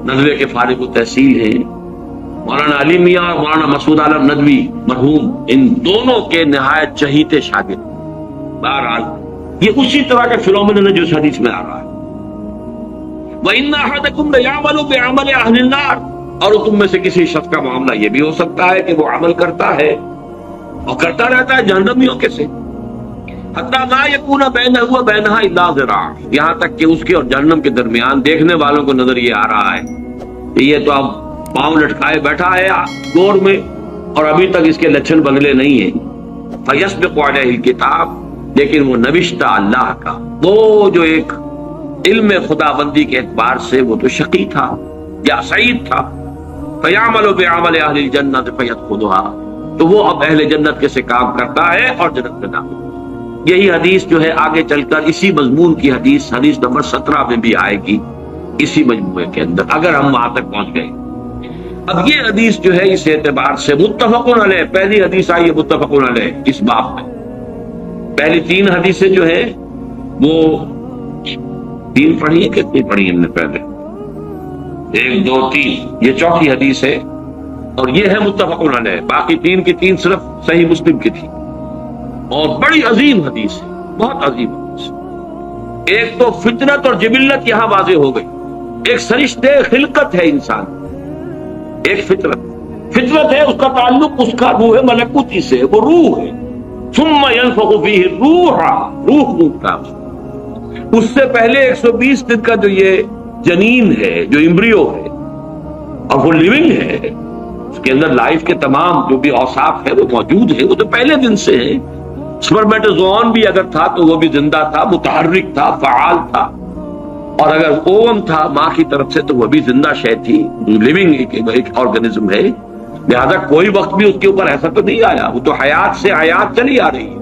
ندوے کے فارغ التحصیل ہیں. مولانا علی میاں اور مولانا مسعود عالم ندوی مرحوم، ان دونوں کے نہایت چہیتے شاگرد. بہرحال یہ اسی طرح کے فنومینن ہے جو اس حدیث میں آ رہا ہے. وَإِنَّ أَحَدَكُمْ لَيَعْمَلُ بِعَمَلِ أَهْلِ النَّارِ، اور تم میں سے کسی شخص کا معاملہ یہ بھی ہو سکتا ہے کہ وہ عمل کرتا ہے اور کرتا رہتا ہے جہنمیوں کے سے، حتیٰ مَا يَكُونَ بَيْنَهُ وَبَيْنَهَا إِلَّا ذِرَاعٌ، یہاں تک کہ اس کے اور جہنم کے درمیان دیکھنے والوں کو نظر یہ آ رہا ہے کہ یہ تو اب پاؤں لٹکائے بیٹھا ہے گور میں اور ابھی تک اس کے لچھن بدلے نہیں ہیں. فَيَسْبِقُ عَلَيْهِ الْكِتَابُ، لیکن وہ نوشتہ اللہ کا، وہ جو ایک علم خدا بندی کے اعتبار سے وہ تو شقی تھا یا سعید تھا. فَيَعْمَلُ بِعَمَلِ أَهْلِ الْجَنَّةِ فَيَدْخُلُهَا، تو وہ اب اہل جنت کے سے کام کرتا ہے اور جنت میں داخل. یہی حدیث جو ہے آگے چل کر اسی مضمون کی حدیث نمبر 17 میں بھی آئے گی، اسی مجموعے کے اندر، اگر ہم وہاں تک پہنچ گئے. اب یہ حدیث جو ہے اس اعتبار سے متفقن علیہ، پہلی حدیث آئی ہے متفقن علیہ اس باب میں. پہلی 3 حدیثیں جو ہے وہ 3 پڑھی ہے، کتنی پڑھی ہم نے پہلے؟ 1 2 3، یہ چوتھی حدیث ہے اور یہ ہے متفقن علیہ. باقی 3 کی 3 صرف صحیح مسلم کی تھی اور بڑی عظیم حدیث ہے، بہت عظیم حدیث. ایک تو فطرت اور جبلت یہاں واضح ہو گئی، ایک سرشتے خلقت ہے انسان، ایک فطرت ہے، اس کا تعلق اس کا روح ملکوتی سے، وہ روح ہے. ثم ينفخ فيه الروح، روح کا اس سے پہلے 120 دن کا جو یہ جنین ہے، جو امبریو ہے اور وہ لیونگ ہے، اس کے اندر لائف کے تمام جو بھی اوصاف ہے وہ موجود ہے، وہ تو پہلے دن سے ہے. سپرمیٹوزوان بھی اگر تھا تو وہ بھی زندہ تھا، متحرک تھا، فعال تھا، اور اگر اوم تھا ماں کی طرف سے تو وہ بھی زندہ شے تھی، لیونگ ایک آرگنزم ہے. لہذا کوئی وقت بھی اس کے اوپر ایسا تو نہیں آیا، وہ تو حیات سے حیات چلی آ رہی ہے.